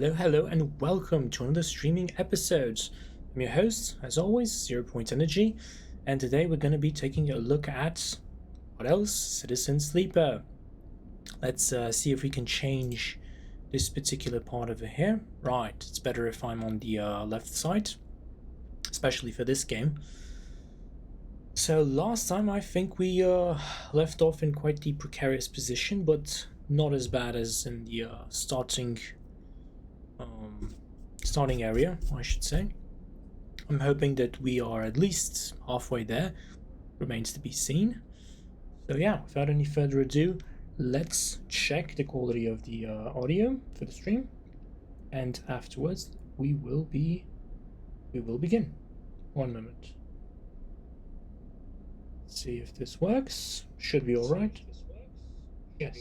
Hello, and welcome to another streaming episode. I'm your host, as always, 0 Point Energy, and today we're going to be taking a look at what else? Citizen Sleeper. Let's see if we can change this particular part over here. Right, it's better if I'm on the left side, especially for this game. So last time I think we left off in quite the precarious position, but not as bad as in the starting area, I should say. I'm hoping that we are at least halfway there. Remains to be seen. So yeah, without any further ado, let's check the quality of the audio for the stream, and afterwards we will begin. One moment. Let's see if this works. Should be all right. Yes,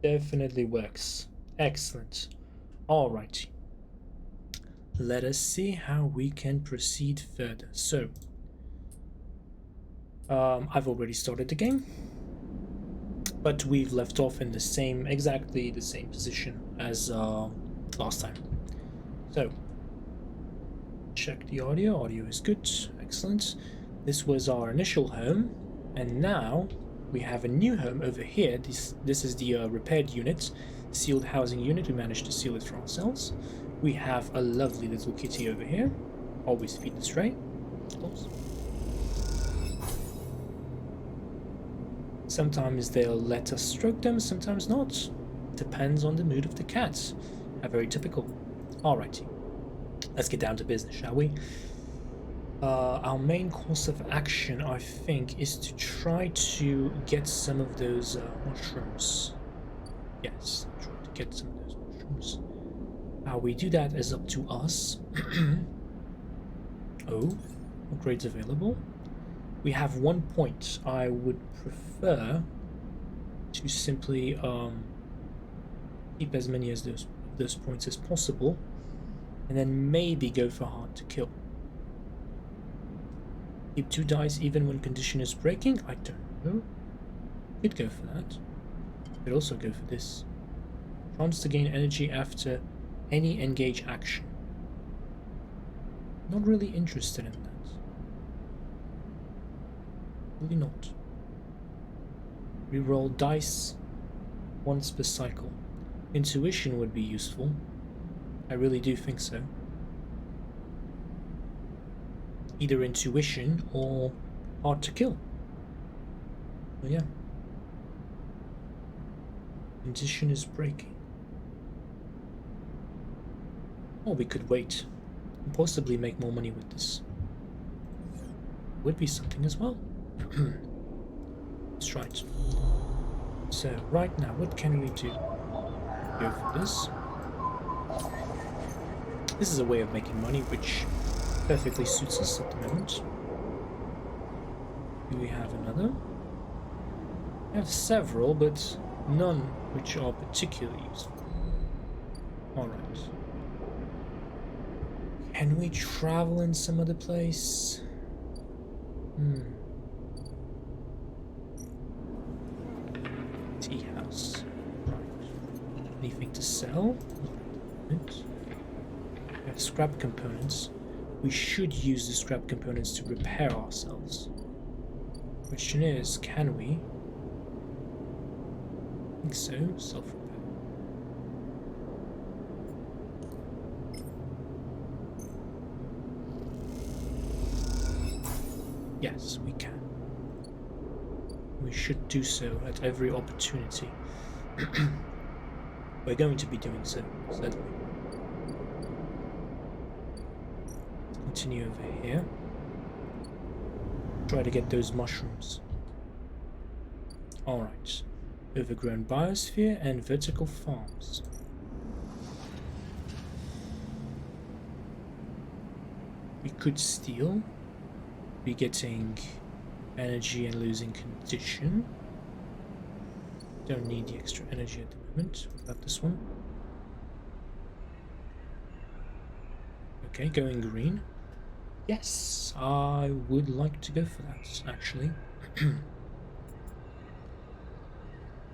definitely works. Excellent. All right. Let us see how we can proceed further. So, I've already started the game, but we've left off in exactly the same position as last time. So, check the audio. Audio is good. Excellent. This was our initial home, and now we have a new home over here. This is the repaired unit, sealed housing unit. We managed to seal it for ourselves. We have a lovely little kitty over here. Always feed the stray. Oops. Sometimes they'll let us stroke them, sometimes not. Depends on the mood of the cat. How very typical. Alrighty. Let's get down to business, shall we? Our main course of action, I think, is to try to get some of those mushrooms. Yes, try to get some of those mushrooms. How we do that is up to us. Oh, upgrades available. We have 1 point. I would prefer to simply keep as many as those points as possible, and then maybe go for hard to kill. Keep 2 dice even when condition is breaking. I don't know. Could go for that. Could also go for this. Chance to gain energy after any engage action. Not really interested in that. Really not. Reroll dice once per cycle. Intuition would be useful. I really do think so. Either intuition or hard to kill. But yeah. Condition is breaking. Or we could wait and possibly make more money with this. Would be something as well. That's right. So right now, what can we do? Go for this. This is a way of making money which perfectly suits us at the moment. Do we have another? We have several, but none which are particularly useful. Alright. Can we travel in some other place? Tea house. Right. Anything to sell? We have scrap components. We should use the scrap components to repair ourselves. Question is, can we? I think so. Self-repair. Yes, we can. We should do so at every opportunity. We're going to be doing so, certainly. Let's continue over here. Try to get those mushrooms. Alright. Overgrown biosphere and vertical farms. We could steal. Be getting energy and losing condition. Don't need the extra energy at the moment. What about this one? Okay, going green. Yes, I would like to go for that, actually.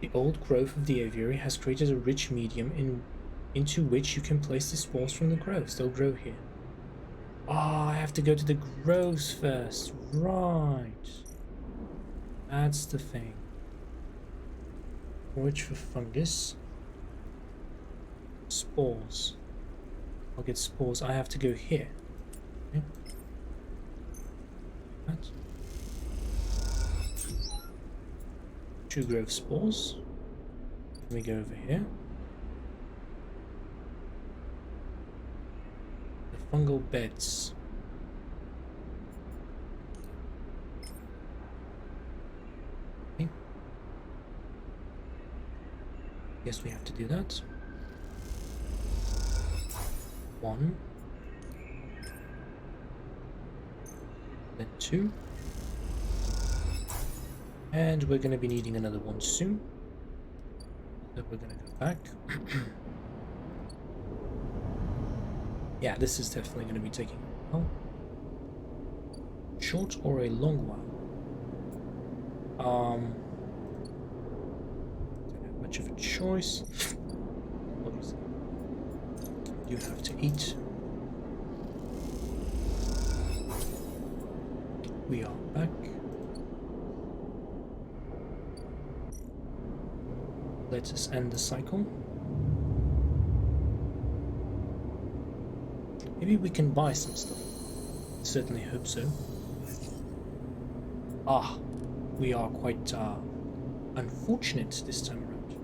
The old growth of the aviary has created a rich medium into which you can place the spores from the growths. They'll grow here. Oh, I have to go to the growths first. Right. That's the thing. Forage for fungus. Spores. I'll get spores. I have to go here. Okay. That. 2 growth spores. Let me go over here. The fungal beds. Okay. Guess we have to do that. 1. Then 2. And we're going to be needing another one soon. So we're going to go back. Yeah, this is definitely going to be taking a while. Short or a long while? Don't have much of a choice. Obviously, you have to eat. We are back. Let us end the cycle. Maybe we can buy some stuff. Certainly hope so. Ah, we are quite unfortunate this time around.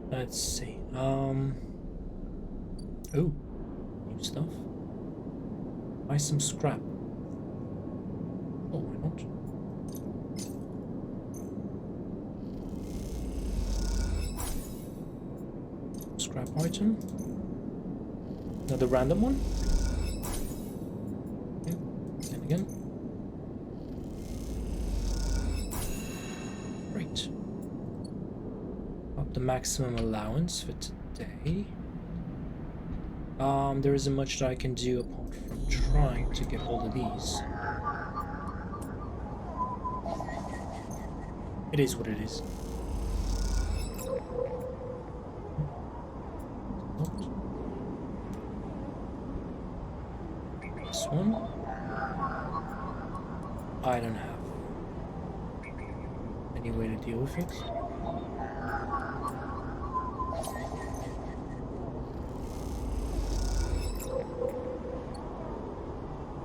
Let's see. Oh, new stuff. Buy some scrap. Oh, why not? Scrap item. Another random one. Okay. And again. Great. Up the maximum allowance for today. There isn't much that I can do apart from trying to get hold of these. It is what it is. This one. I don't have any way to deal with it.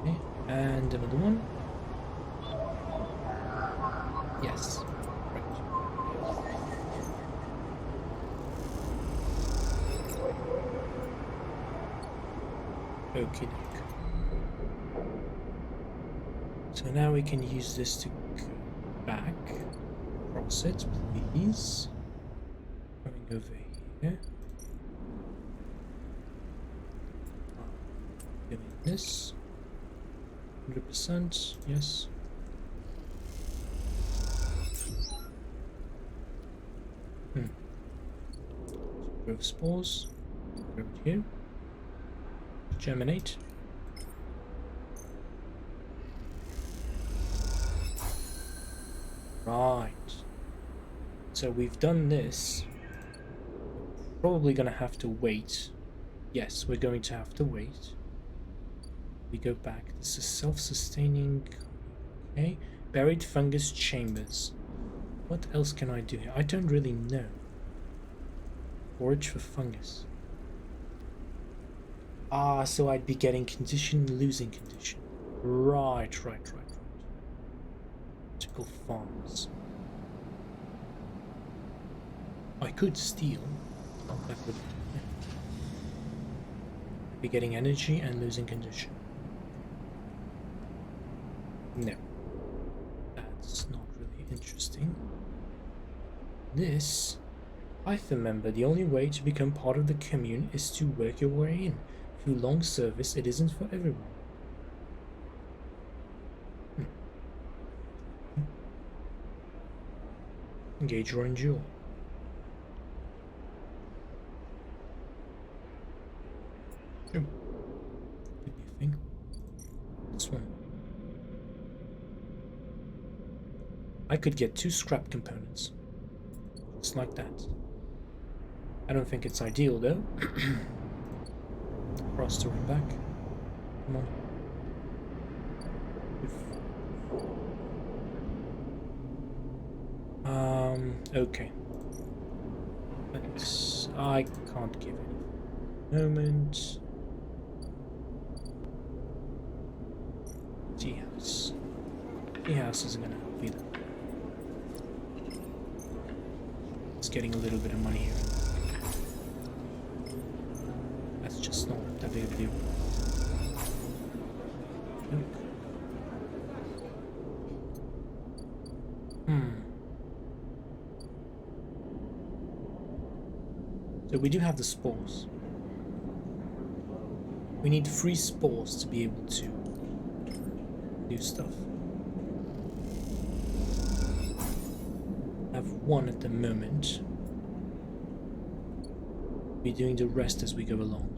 Okay, and another one. Yes. Right. Okay. So now we can use this to go back. Cross it, please. Coming over here. Doing this. 100%, yes. Growth spores. Over here. Germinate. Right. So we've done this. Probably gonna have to wait. Yes, we're going to have to wait. We go back. This is self-sustaining. Okay. Buried fungus chambers. What else can I do here? I don't really know. Forage for fungus. Ah, so I'd be getting condition, losing condition. Right. Typical farms. I could steal. That would be getting energy and losing condition. No. That's not really interesting. This, I remember the only way to become part of the commune is to work your way in. Through long service, it isn't for everyone. Engage or endure. Could be a I could get 2 scrap components. Just like that. I don't think it's ideal though. For us to run back. Come on. Okay. I can't give any moment. Tea house. Tea house isn't gonna help either. It's getting a little bit of money here. That's just not that big of a deal. So we do have the spores. We need 3 spores to be able to do stuff. I have 1 at the moment. Be doing the rest as we go along.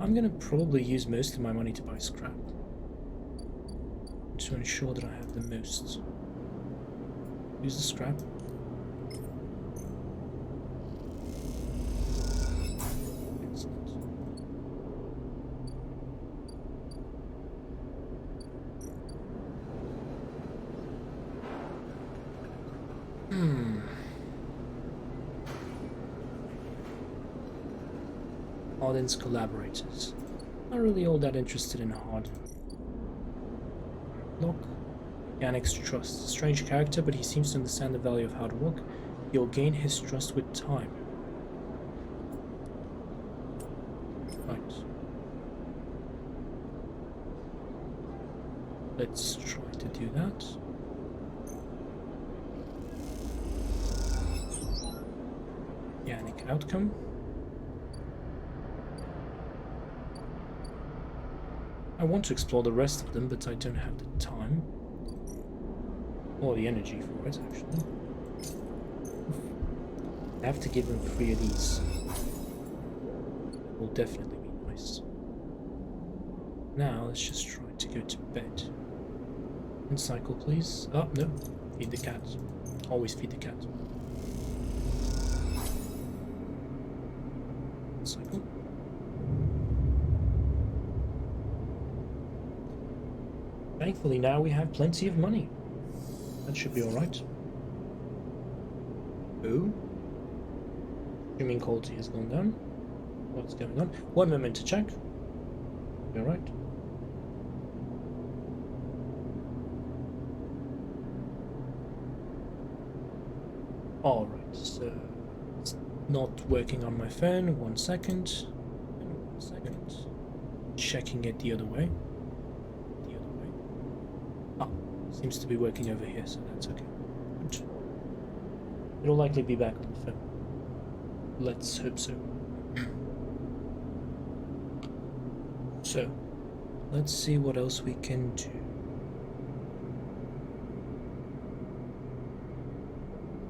I'm gonna probably use most of my money to buy scrap to ensure that I have the most. Use the scrap. Excellent. Harden's collaborators. Not really all that interested in Harden. Lock. Yannick's trust. Strange character, but he seems to understand the value of hard work. You'll gain his trust with time. Right. Let's try to do that. Yannick outcome. I want to explore the rest of them, but I don't have the time. Or the energy for it, actually. I have to give them 3 of these. Will definitely be nice. Now, let's just try to go to bed. And cycle, please. Oh, no. Feed the cat. Always feed the cat. Cycle. Thankfully, now we have plenty of money. That should be alright. Oh. Streaming quality has gone down. What's going on? 1 moment to check. Alright. Alright, so it's not working on my phone. 1 second. And 1 second. Checking it the other way. Seems to be working over here, so that's okay. Good. It'll likely be back on the phone. Let's hope so. So, let's see what else we can do.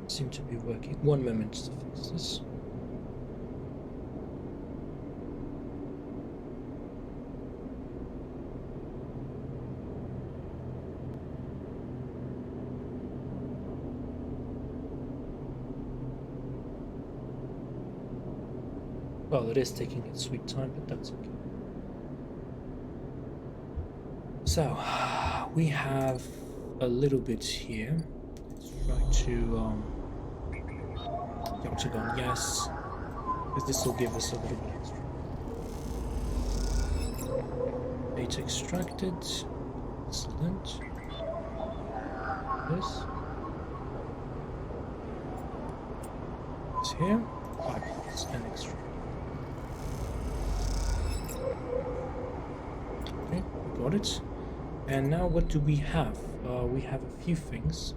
Seem to be working. 1 moment to fix this. Well, it is taking its sweet time, but that's okay. So, we have a little bit here. Let's try to, the octagon, yes. Because this will give us a little bit extra. Data extracted. Excellent. This. It's here. 5 points and extra. Okay, we got it. And now what do we have? We have a few things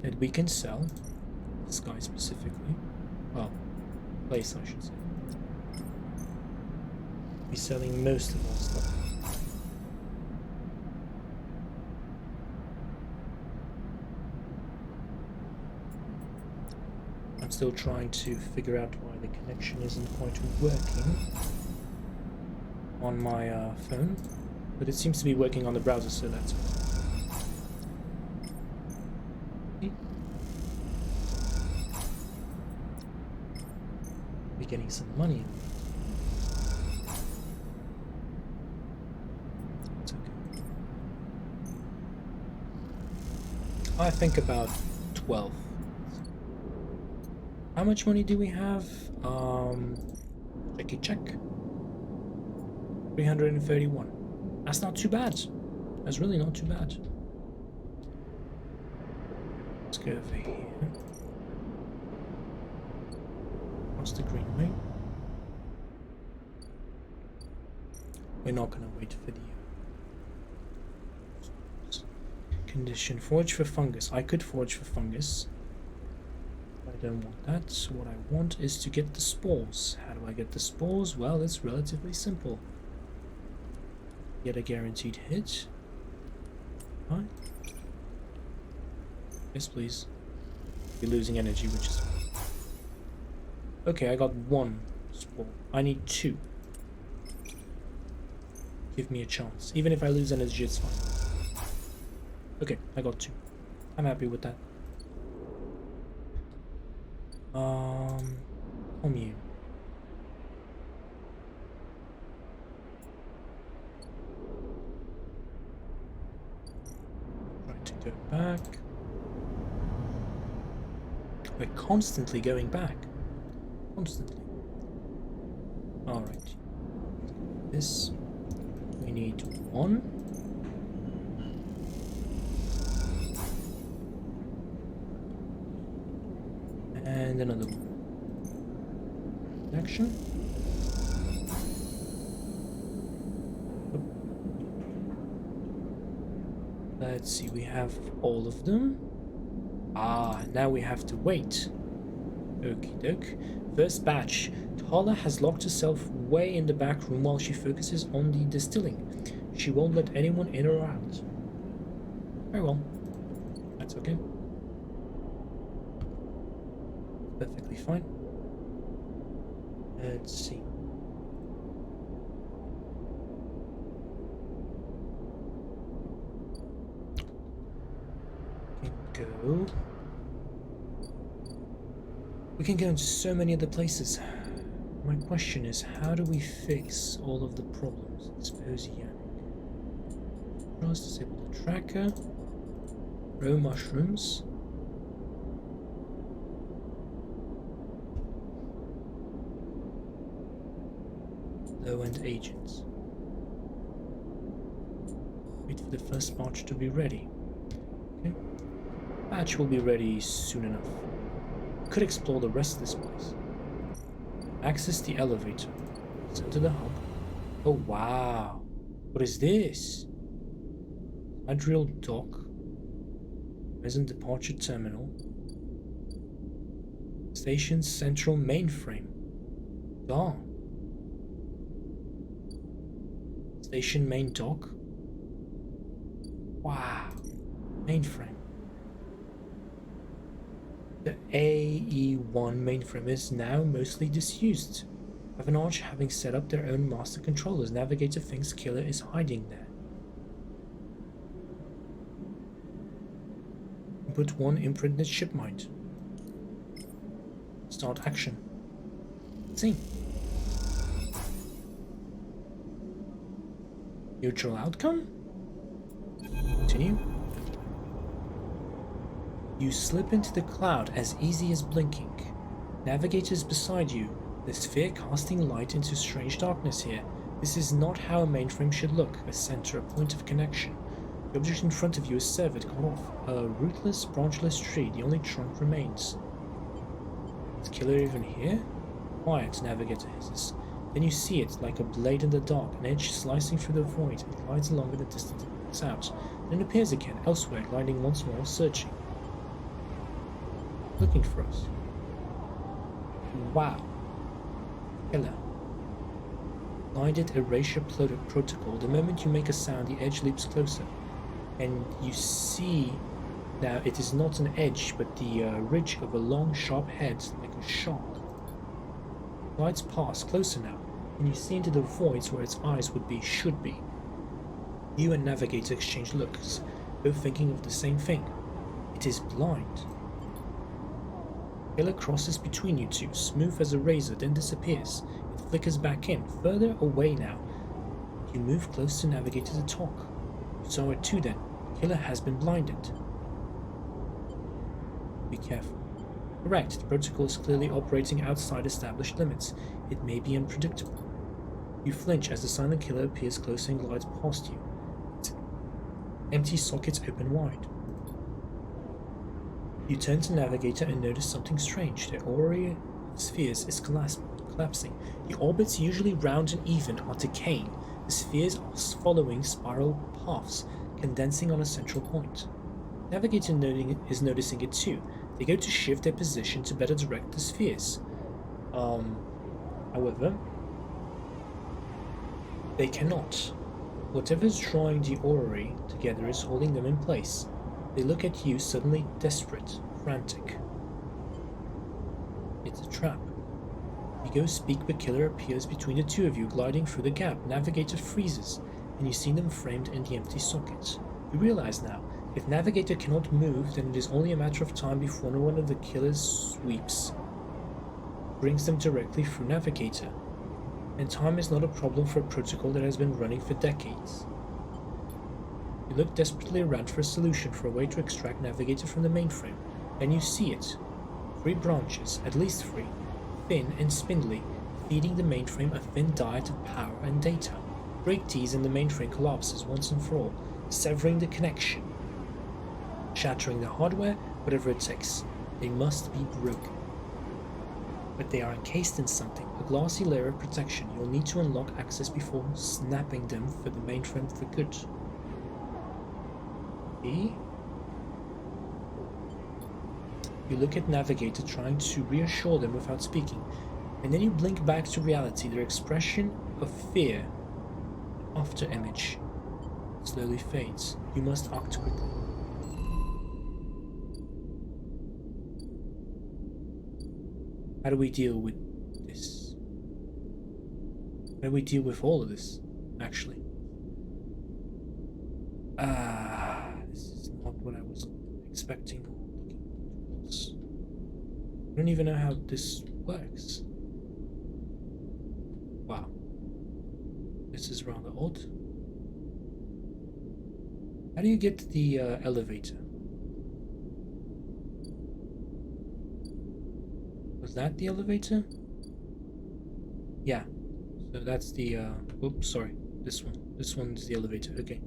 that we can sell. This guy specifically. Well, place I should say. We're selling most of our stuff. I'm still trying to figure out why the connection isn't quite working on my phone, but it seems to be working on the browser, so that's okay. We're getting some money. It's okay. I think about 12. How much money do we have? Check. 331. That's not too bad. That's really not too bad. Let's go over here. What's the greenway? We're not gonna wait for the condition. Forge for fungus. I could forge for fungus. I don't want that. So what I want is to get the spores. How do I get the spores? Well, it's relatively simple. Get a guaranteed hit. Hi. Yes, please. We're losing energy, which is fine. Okay, I got 1 spore. I need 2. Give me a chance. Even if I lose energy, it's fine. Okay, I got 2. I'm happy with that. Commune. Trying to go back. We're constantly going back. Constantly. Alright. This. We need 1. And another one. Action. Let's see, we have all of them. Ah, now we have to wait. Okie doke. First batch. Tala has locked herself way in the back room while she focuses on the distilling. She won't let anyone in or out. Very well. That's okay. Perfectly fine. Let's see. We can go into so many other places. My question is, how do we fix all of the problems? Expose Yannick. Disable the tracker. Grow mushrooms. Low-end agents. Wait for the first batch to be ready. Okay. Batch will be ready soon enough. Could explore the rest of this place. Access the elevator. Send to the hub. Oh wow. What is this? Adriel dock. Present departure terminal. Station central mainframe. Darn. Station main dock. Wow. Mainframe. The AE1 mainframe is now mostly disused. Avalanche having set up their own master controllers. Navigator thinks Killer is hiding there. Input 1 imprinted ship mind. Start action. Let's see. Neutral outcome? Continue. You slip into the cloud as easy as blinking. Navigators beside you. The sphere casting light into strange darkness here. This is not how a mainframe should look. A center, a point of connection. The object in front of you is severed, cut off. A rootless, branchless tree. The only trunk remains. Is Killer even here? Quiet, Navigator hisses. Then you see it, like a blade in the dark, an edge slicing through the void. It glides along in the distance and backs out. Then it appears again, elsewhere, gliding once more, searching. Looking for us. Wow. Killer. Blinded erasure protocol. The moment you make a sound, the edge leaps closer. And you see now it is not an edge, but the ridge of a long, sharp head, like a shark. Glides past, closer now. and you see into the voids where its eyes should be. You and Navigator exchange looks, both thinking of the same thing. It is blind. Killer crosses between you two, smooth as a razor, then disappears. It flickers back in, further away now. You move close to Navigator to talk. You saw it too then. Killer has been blinded. Be careful. Correct, the protocol is clearly operating outside established limits. It may be unpredictable. You flinch as the silent killer appears closer and glides past you. Its empty sockets open wide. You turn to Navigator and notice something strange. The orrery of spheres is collapsing. The orbits, usually round and even, are decaying. The spheres are following spiral paths, condensing on a central point. Navigator is noticing it too. They go to shift their position to better direct the spheres. However, they cannot. Whatever's drawing the orrery together is holding them in place. They look at you, suddenly desperate, frantic. It's a trap. You go speak, but Killer appears between the two of you, gliding through the gap. Navigator freezes, and you see them framed in the empty sockets. You realize now, if Navigator cannot move, then it is only a matter of time before one of the Killer's sweeps brings them directly through Navigator. And time is not a problem for a protocol that has been running for decades. You look desperately around for a solution, for a way to extract Navigator from the mainframe. Then you see it. 3 branches, at least 3, thin and spindly, feeding the mainframe a thin diet of power and data. Break these and the mainframe collapses once and for all, severing the connection. Shattering the hardware, whatever it takes. They must be broken. But they are encased in something, a glassy layer of protection. You'll need to unlock access before snapping them for the mainframe for good. You look at Navigator, trying to reassure them without speaking, and then you blink back to reality. Their expression of fear, after image, slowly fades. You must act quickly. How do we deal with this? How do we deal with all of this, actually? This is not what I was expecting or looking towards. I don't even know how this works. Wow. This is rather odd. How do you get to the elevator? Was that the elevator? Yeah. So that's the, oops, sorry. This one. This one's the elevator. Okay.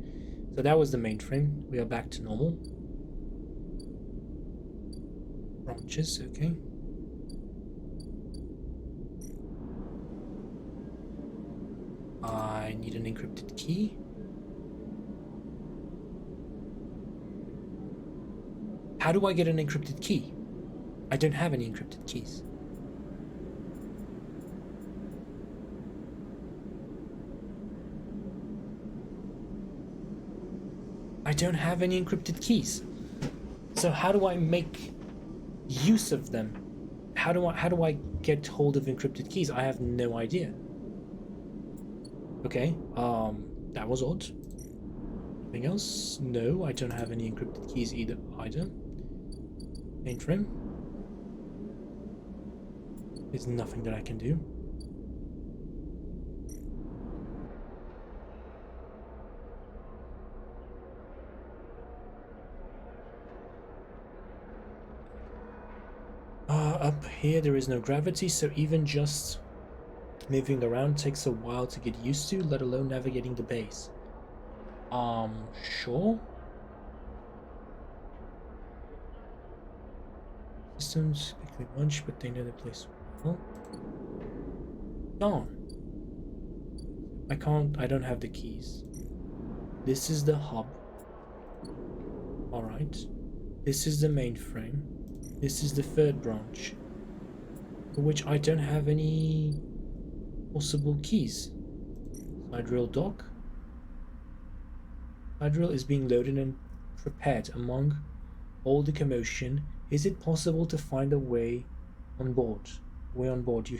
So that was the mainframe. We are back to normal. Branches, okay. I need an encrypted key. How do I get an encrypted key? I don't have any encrypted keys. I don't have any encrypted keys. So how do I make use of them? How do I get hold of encrypted keys? I have no idea. Okay, that was odd. Anything else? No, I don't have any encrypted keys either. Mainframe. There's nothing that I can do. Up here there is no gravity, so even just moving around takes a while to get used to, let alone navigating the base. Sure. Systems quickly munch, but they know the place well. Darn. I don't have the keys. This is the hub. Alright. This is the mainframe. This is the 3rd branch, for which I don't have any possible keys. Sidereal dock. Sidereal is being loaded and prepared. Among all the commotion, is it possible to find a way on board? Way on board. You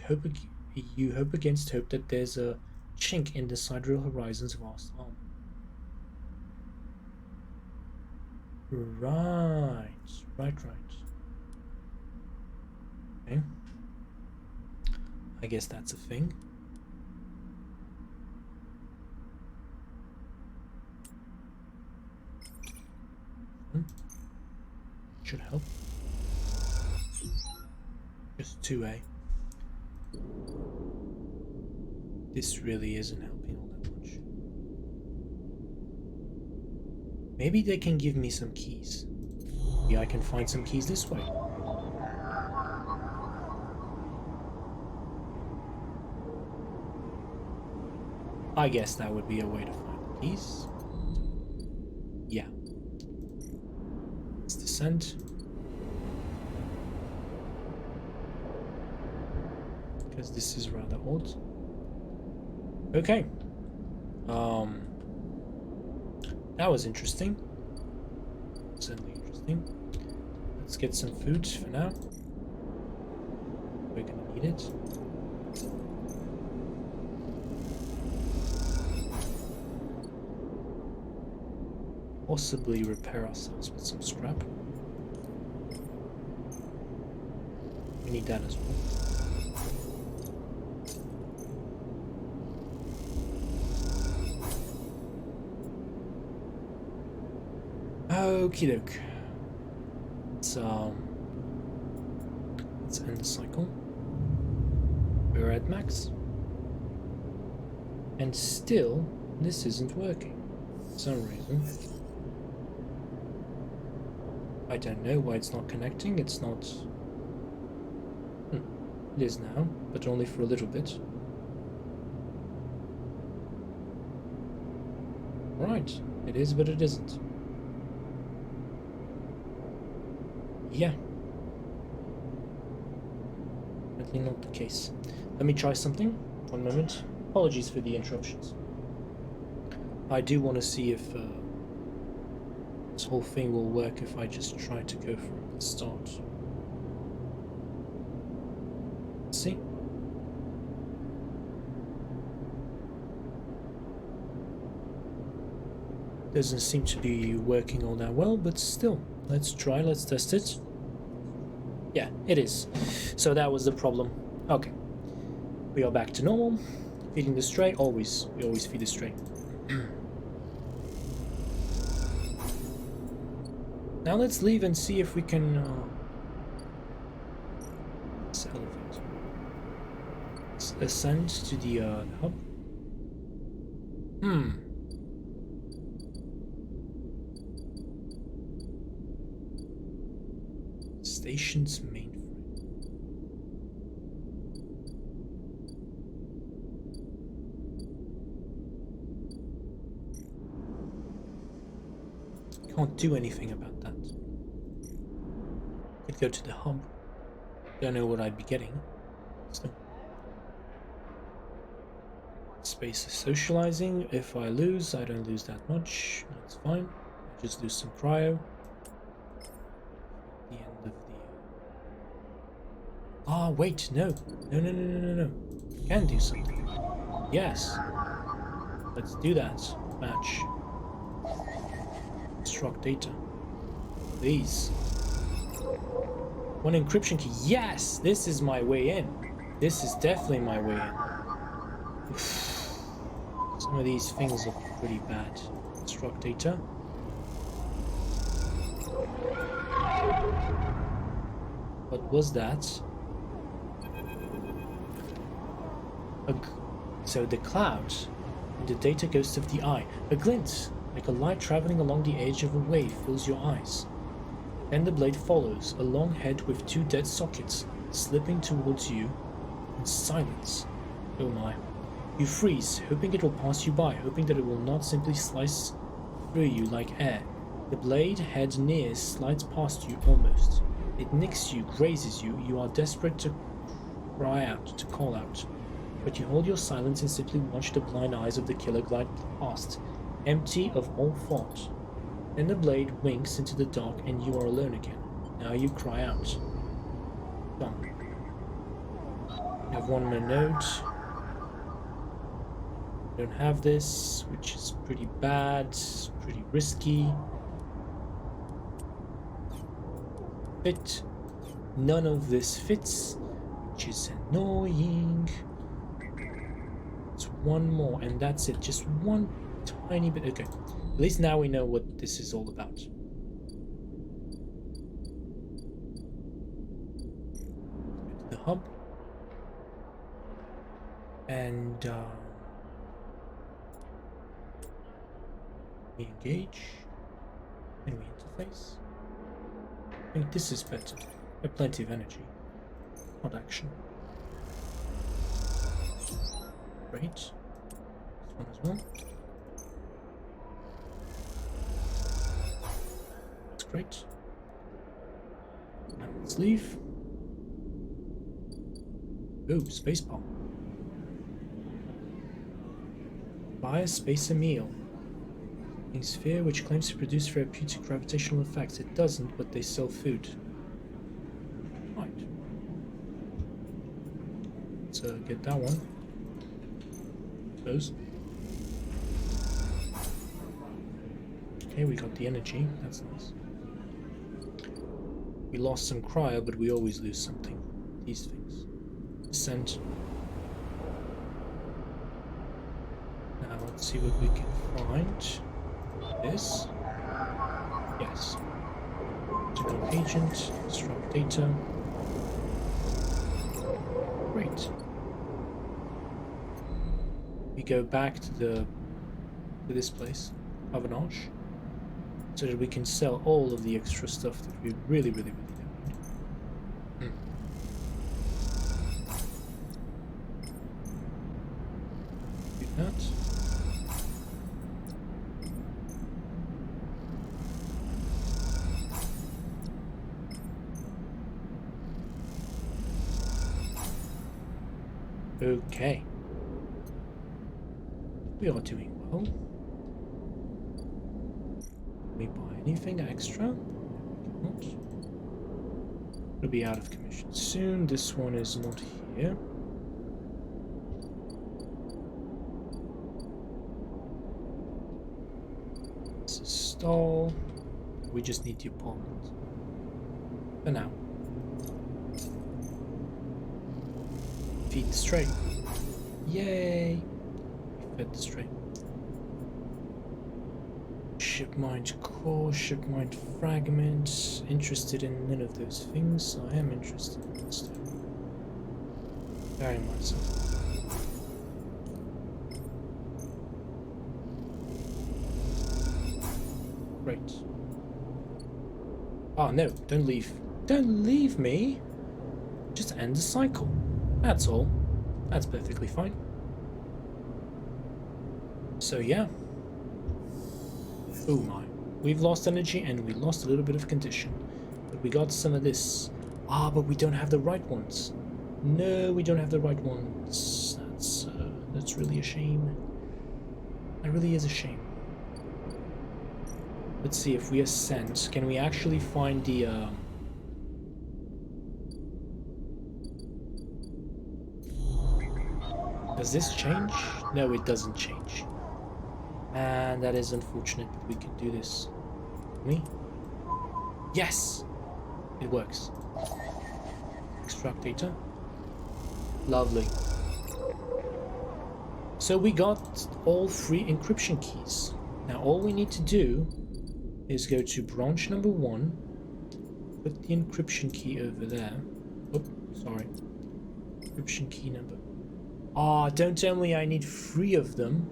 hope against hope that there's a chink in the sidereal horizons of our star. Right. Okay. I guess that's a thing. Should help. Just 2A. This really isn't helping all that much. Maybe they can give me some keys. Maybe I can find some keys this way. I guess that would be a way to find the keys. Yeah. Let's descend. Because this is rather odd. Okay. That was interesting. Certainly interesting. Let's get some food for now. We're gonna need it. Possibly repair ourselves with some scrap. We need that as well. Okie doke. Let's end the cycle. We're at max. And still, this isn't working for some reason. I don't know why it's not connecting. It's not... It is now, but only for a little bit. Right, it is, but it isn't. Yeah. Definitely not the case. Let me try something. One moment. Apologies for the interruptions. I do want to see if this whole thing will work if I just try to go from the start. Let's see. Doesn't seem to be working all that well, but still. Let's try, let's test it. Yeah, it is. So that was the problem. Okay. We are back to normal. Feeding the stray, always. We always feed the stray. Now let's leave and see if we can... let's elevate. Let's ascend to the hub. Station's mainframe. Can't do anything about that. Could go to the hub. Don't know what I'd be getting. So. Space is socializing. If I lose, I don't lose that much. That's fine. I just lose some cryo. The end of the... Ah, wait, no. No. Can do something. Yes. Let's do that. Match. Extract data. Please. One encryption key. Yes! This is my way in. This is definitely my way in. Some of these things look pretty bad. Extract data. What was that? So the cloud, and the data ghost of the eye. A glint, like a light traveling along the edge of a wave, fills your eyes. Then the blade follows, a long head with two dead sockets, slipping towards you in silence. Oh my. You freeze, hoping it will pass you by, hoping that it will not simply slice through you like air. The blade head nears, slides past you almost. It nicks you, grazes you. You are desperate to cry out, to call out. But you hold your silence and simply watch the blind eyes of the killer glide past, empty of all thought. Then the blade winks into the dark and you are alone again. Now you cry out. Done. We have one more node. We don't have this, which is pretty bad, pretty risky. Fit. None of this fits, which is annoying. It's one more, and that's it. Just one tiny bit. Okay. At least now we know what this is all about. The hub. And we engage. And we interface. I think this is better. We have plenty of energy. Not action. Great. This one as well. That's great. And let's leave. Oh, spacebar. Buy a spacer meal. A sphere which claims to produce therapeutic gravitational effects. It doesn't, but they sell food. Right. Let's get that one. Those. Okay, we got the energy. That's nice. We lost some cryo, but we always lose something. These things. Descent. Now let's see what we can find. This. Yes. Particular agent. Extract data. Great. We go back to this place, Avalanche, so that we can sell all of the extra stuff that we really don't need. Do that. Okay. We are doing well. Can we buy anything extra? No, we cannot. It'll be out of commission soon. This one is not here. This is stall. We just need the apartment. For now. Feed the stray. Yay! We fed the stray. Ship mind core, ship mind fragments. Interested in none of those things. I am interested in this stuff. Very much so. Great. Oh no, don't leave. Don't leave me! Just end the cycle. That's all. That's perfectly fine. So yeah. Oh my. We've lost energy and we lost a little bit of condition. But we got some of this. Ah, but we don't have the right ones. No, we don't have the right ones. That's really a shame. That really is a shame. Let's see if we ascend. Can we actually find the Does this change? No, it doesn't change. And that is unfortunate, but we can do this. Me? Yes! It works. Extract data. Lovely. So we got all 3 encryption keys. Now all we need to do is go to branch number 1, put the encryption key over there. Oh, sorry. Encryption key number. Ah, don't tell me I need 3 of them.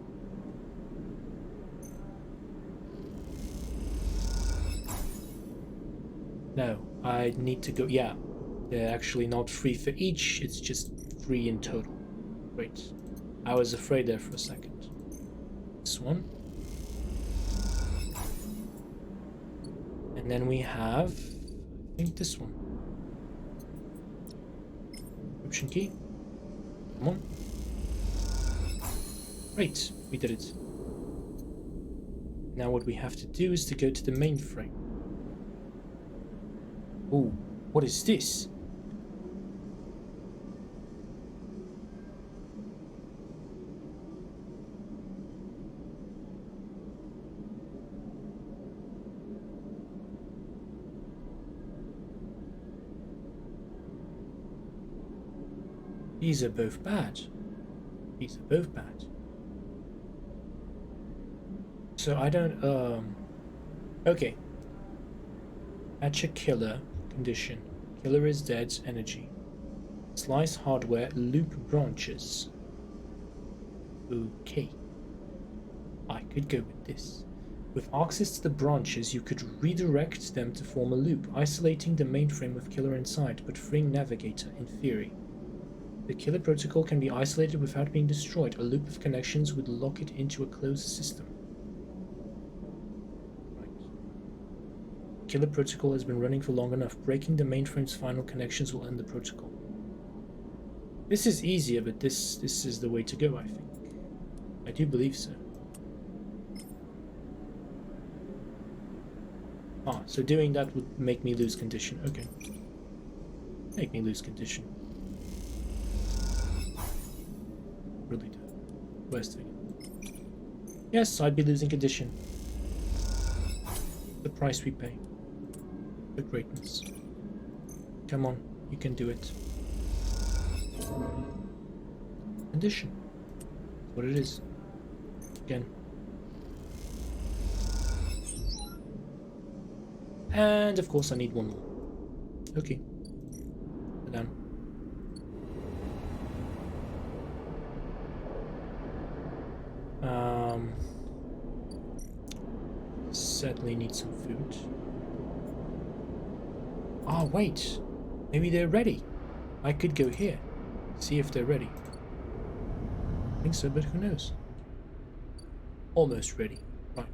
No, I need to go. Yeah, they're actually not 3 for each, it's just 3 in total. Great. I was afraid there for a second. This one. And then we have, I think, this one. Encryption key. Come on. Great, we did it. Now what we have to do is to go to the mainframe. Oh, what is this? These are both bad. These are both bad. So I don't, okay. Hatch a killer condition. Killer is dead, energy. Slice hardware, loop branches. Okay. I could go with this. With access to the branches, you could redirect them to form a loop, isolating the mainframe with killer inside, but freeing navigator, in theory. The killer protocol can be isolated without being destroyed. A loop of connections would lock it into a closed system. Right. Killer protocol has been running for long enough. Breaking the mainframe's final connections will end the protocol. This is easier, but this is the way to go, I think. I do believe so. Ah, so doing that would make me lose condition. Okay. Make me lose condition. Really do. Worst thing. Yes, I'd be losing condition. The price we pay. The greatness. Come on, you can do it. Condition. What it is. Again. And of course I need one more. Okay. Sit down. Certainly need some food. Ah, wait. Maybe they're ready. I could go here. See if they're ready. I think so, but who knows? Almost ready. Right.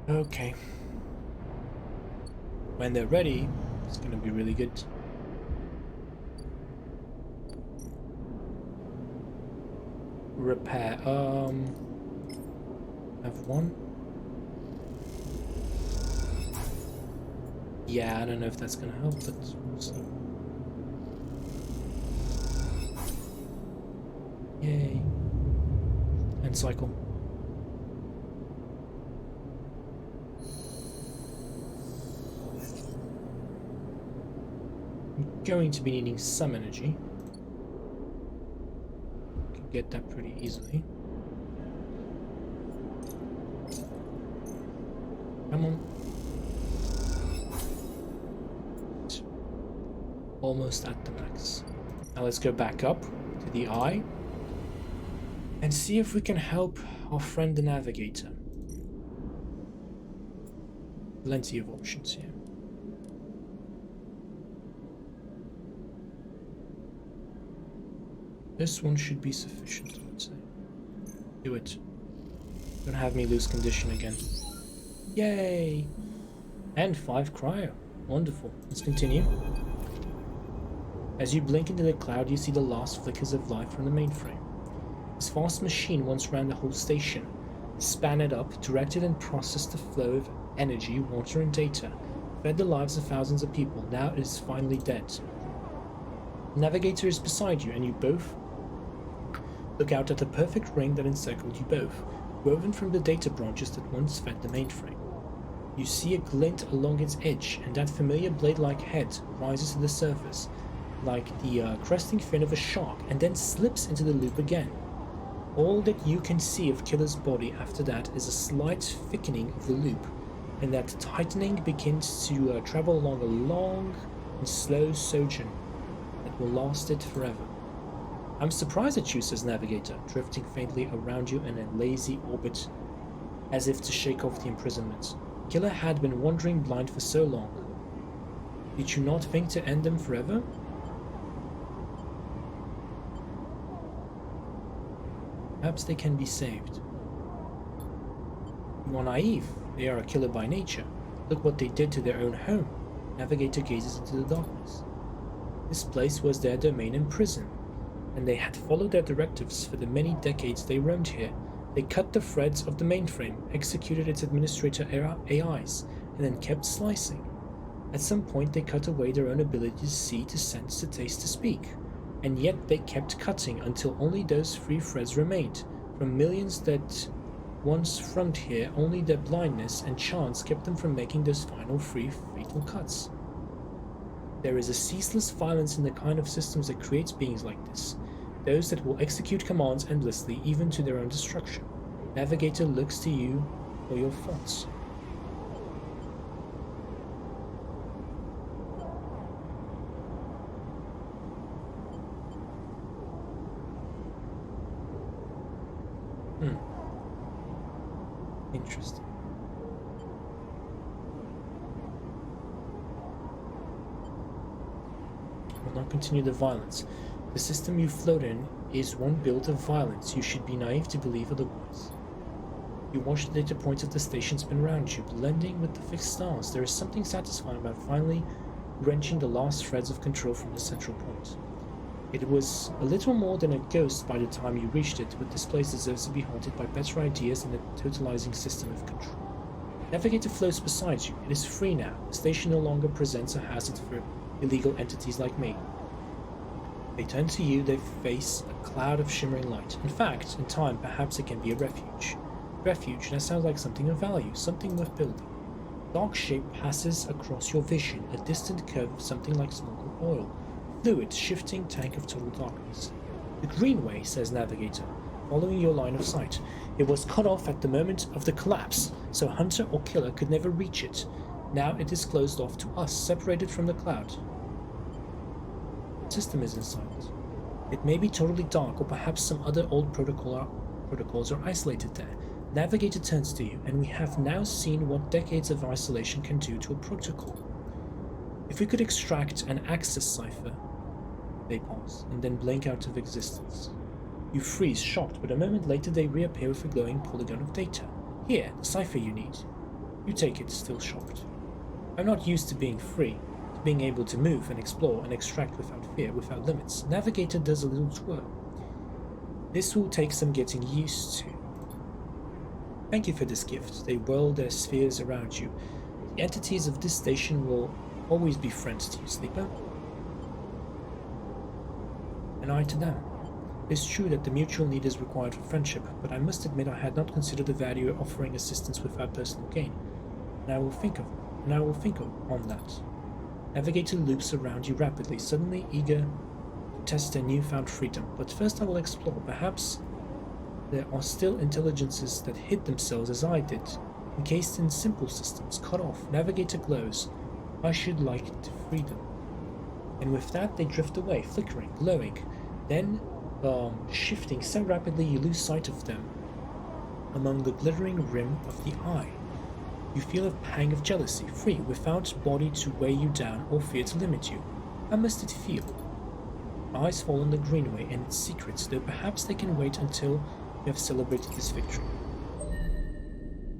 Okay. When they're ready, it's gonna be really good. Repair. Have one. Yeah, I don't know if that's gonna help, but we'll see. Yay. And cycle. I'm going to be needing some energy. Can get that pretty easily. Come on. Almost at the max. Now let's go back up to the eye and see if we can help our friend the navigator. Plenty of options here. This one should be sufficient, I would say. Do it. Don't have me lose condition again. Yay! And 5 cryo. Wonderful. Let's continue. As you blink into the cloud, you see the last flickers of life from the mainframe. This vast machine once ran the whole station, span it up, directed and processed the flow of energy, water, and data, fed the lives of thousands of people. Now it is finally dead. The navigator is beside you, and you both look out at the perfect ring that encircled you both, woven from the data branches that once fed the mainframe. You see a glint along its edge, and that familiar blade-like head rises to the surface, like the cresting fin of a shark, and then slips into the loop again. All that you can see of Killer's body after that is a slight thickening of the loop, and that tightening begins to travel along a long and slow sojourn that will last it forever. I'm surprised at you, says Navigator, drifting faintly around you in a lazy orbit, as if to shake off the imprisonment. Killer had been wandering blind for so long. Did you not think to end them forever? Perhaps they can be saved. You are naive. They are a killer by nature. Look what they did to their own home. Navigator gazes into the darkness. This place was their domain and prison, and they had followed their directives for the many decades they roamed here. They cut the threads of the mainframe, executed its administrator AIs, and then kept slicing. At some point they cut away their own ability to see, to sense, to taste, to speak. And yet they kept cutting until only those 3 threads remained. From millions that once thrummed here, only their blindness and chance kept them from making those final 3 fatal cuts. There is a ceaseless violence in the kind of systems that creates beings like this, those that will execute commands endlessly, even to their own destruction. Navigator looks to you for your thoughts. Interesting. I will not continue the violence. The system you float in is one built of violence. You should be naive to believe otherwise. You watch the data points of the station spin around you, blending with the fixed stars. There is something satisfying about finally wrenching the last threads of control from the central point. It was a little more than a ghost by the time you reached it, but this place deserves to be haunted by better ideas than a totalizing system of control. Navigator floats beside you. It is free now. The station no longer presents a hazard for illegal entities like me. They turn to you, they face a cloud of shimmering light. In fact, in time, perhaps it can be a refuge. Refuge, that sounds like something of value, something worth building. Dark shape passes across your vision, a distant curve of something like smoke or oil. Fluid, shifting tank of total darkness. The Greenway, says Navigator, following your line of sight. It was cut off at the moment of the collapse, so hunter or killer could never reach it. Now it is closed off to us, separated from the cloud. The system is inside. It may be totally dark, or perhaps some other old protocols are isolated there. Navigator turns to you, and we have now seen what decades of isolation can do to a protocol. If we could extract an access cipher, they pause, and then blink out of existence. You freeze, shocked, but a moment later they reappear with a glowing polygon of data. Here, the cipher you need. You take it, still shocked. I'm not used to being free, to being able to move and explore and extract without fear, without limits. Navigator does a little twirl. This will take some getting used to. Thank you for this gift. They whirl their spheres around you. The entities of this station will always be friends to you, Sleeper. And I to them. It's true that the mutual need is required for friendship, but I must admit I had not considered the value of offering assistance without personal gain. And I will think on that. Navigator loops around you rapidly, suddenly eager to test their newfound freedom. But first I will explore. Perhaps there are still intelligences that hid themselves as I did, encased in simple systems, cut off. Navigator glows. I should like to free them. And with that they drift away, flickering, glowing, then shifting so rapidly you lose sight of them among the glittering rim of the eye. You feel a pang of jealousy, free, without body to weigh you down or fear to limit you. How must it feel? Eyes fall on the Greenway and its secrets, though perhaps they can wait until you have celebrated this victory.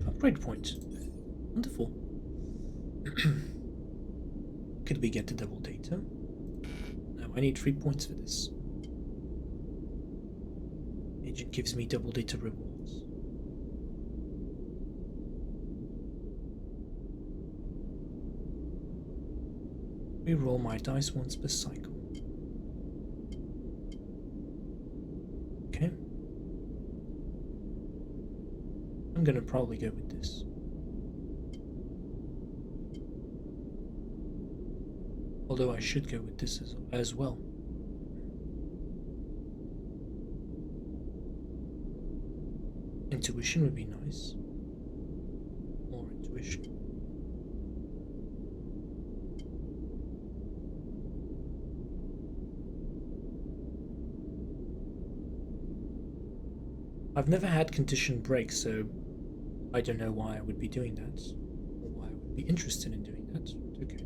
Upgrade point. Wonderful. Could we get the double data? No, I need 3 points for this. Agent gives me double data rewards. Reroll my dice once per cycle. Okay. I'm gonna probably go with this. Although I should go with this as well. Intuition would be nice. More intuition. I've never had condition break, so I don't know why I would be doing that, or why I would be interested in doing that. Okay.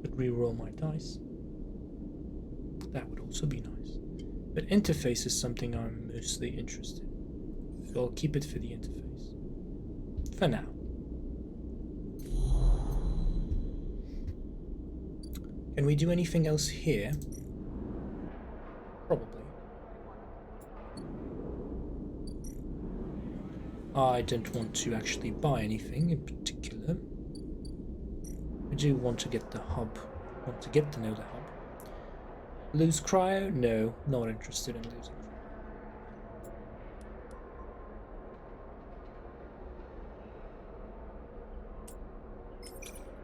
Could re-roll my dice. That would also be nice. But interface is something I'm mostly interested in. So I'll keep it for the interface. For now. Can we do anything else here? Probably. I don't want to actually buy anything in particular. I do want to get the hub. Want to get to know the hub. Lose cryo? No, not interested in losing cryo.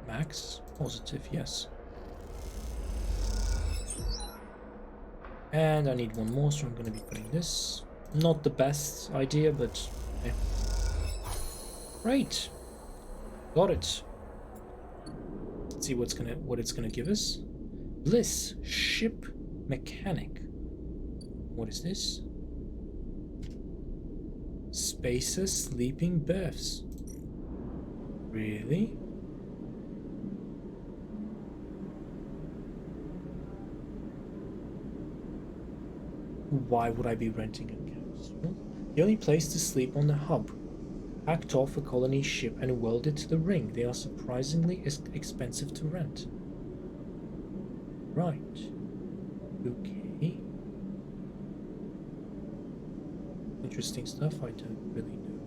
Max? Positive, yes. And I need one more, so I'm going to be putting this. Not the best idea, but okay. Right. Got it. Let's see what it's gonna give us. Bliss, ship mechanic. What is this? Spaces, sleeping berths. Really? Why would I be renting a capsule? The only place to sleep on the hub. Packed off a colony ship and welded to the ring. They are surprisingly expensive to rent. Right. Okay. Interesting stuff. I don't really know.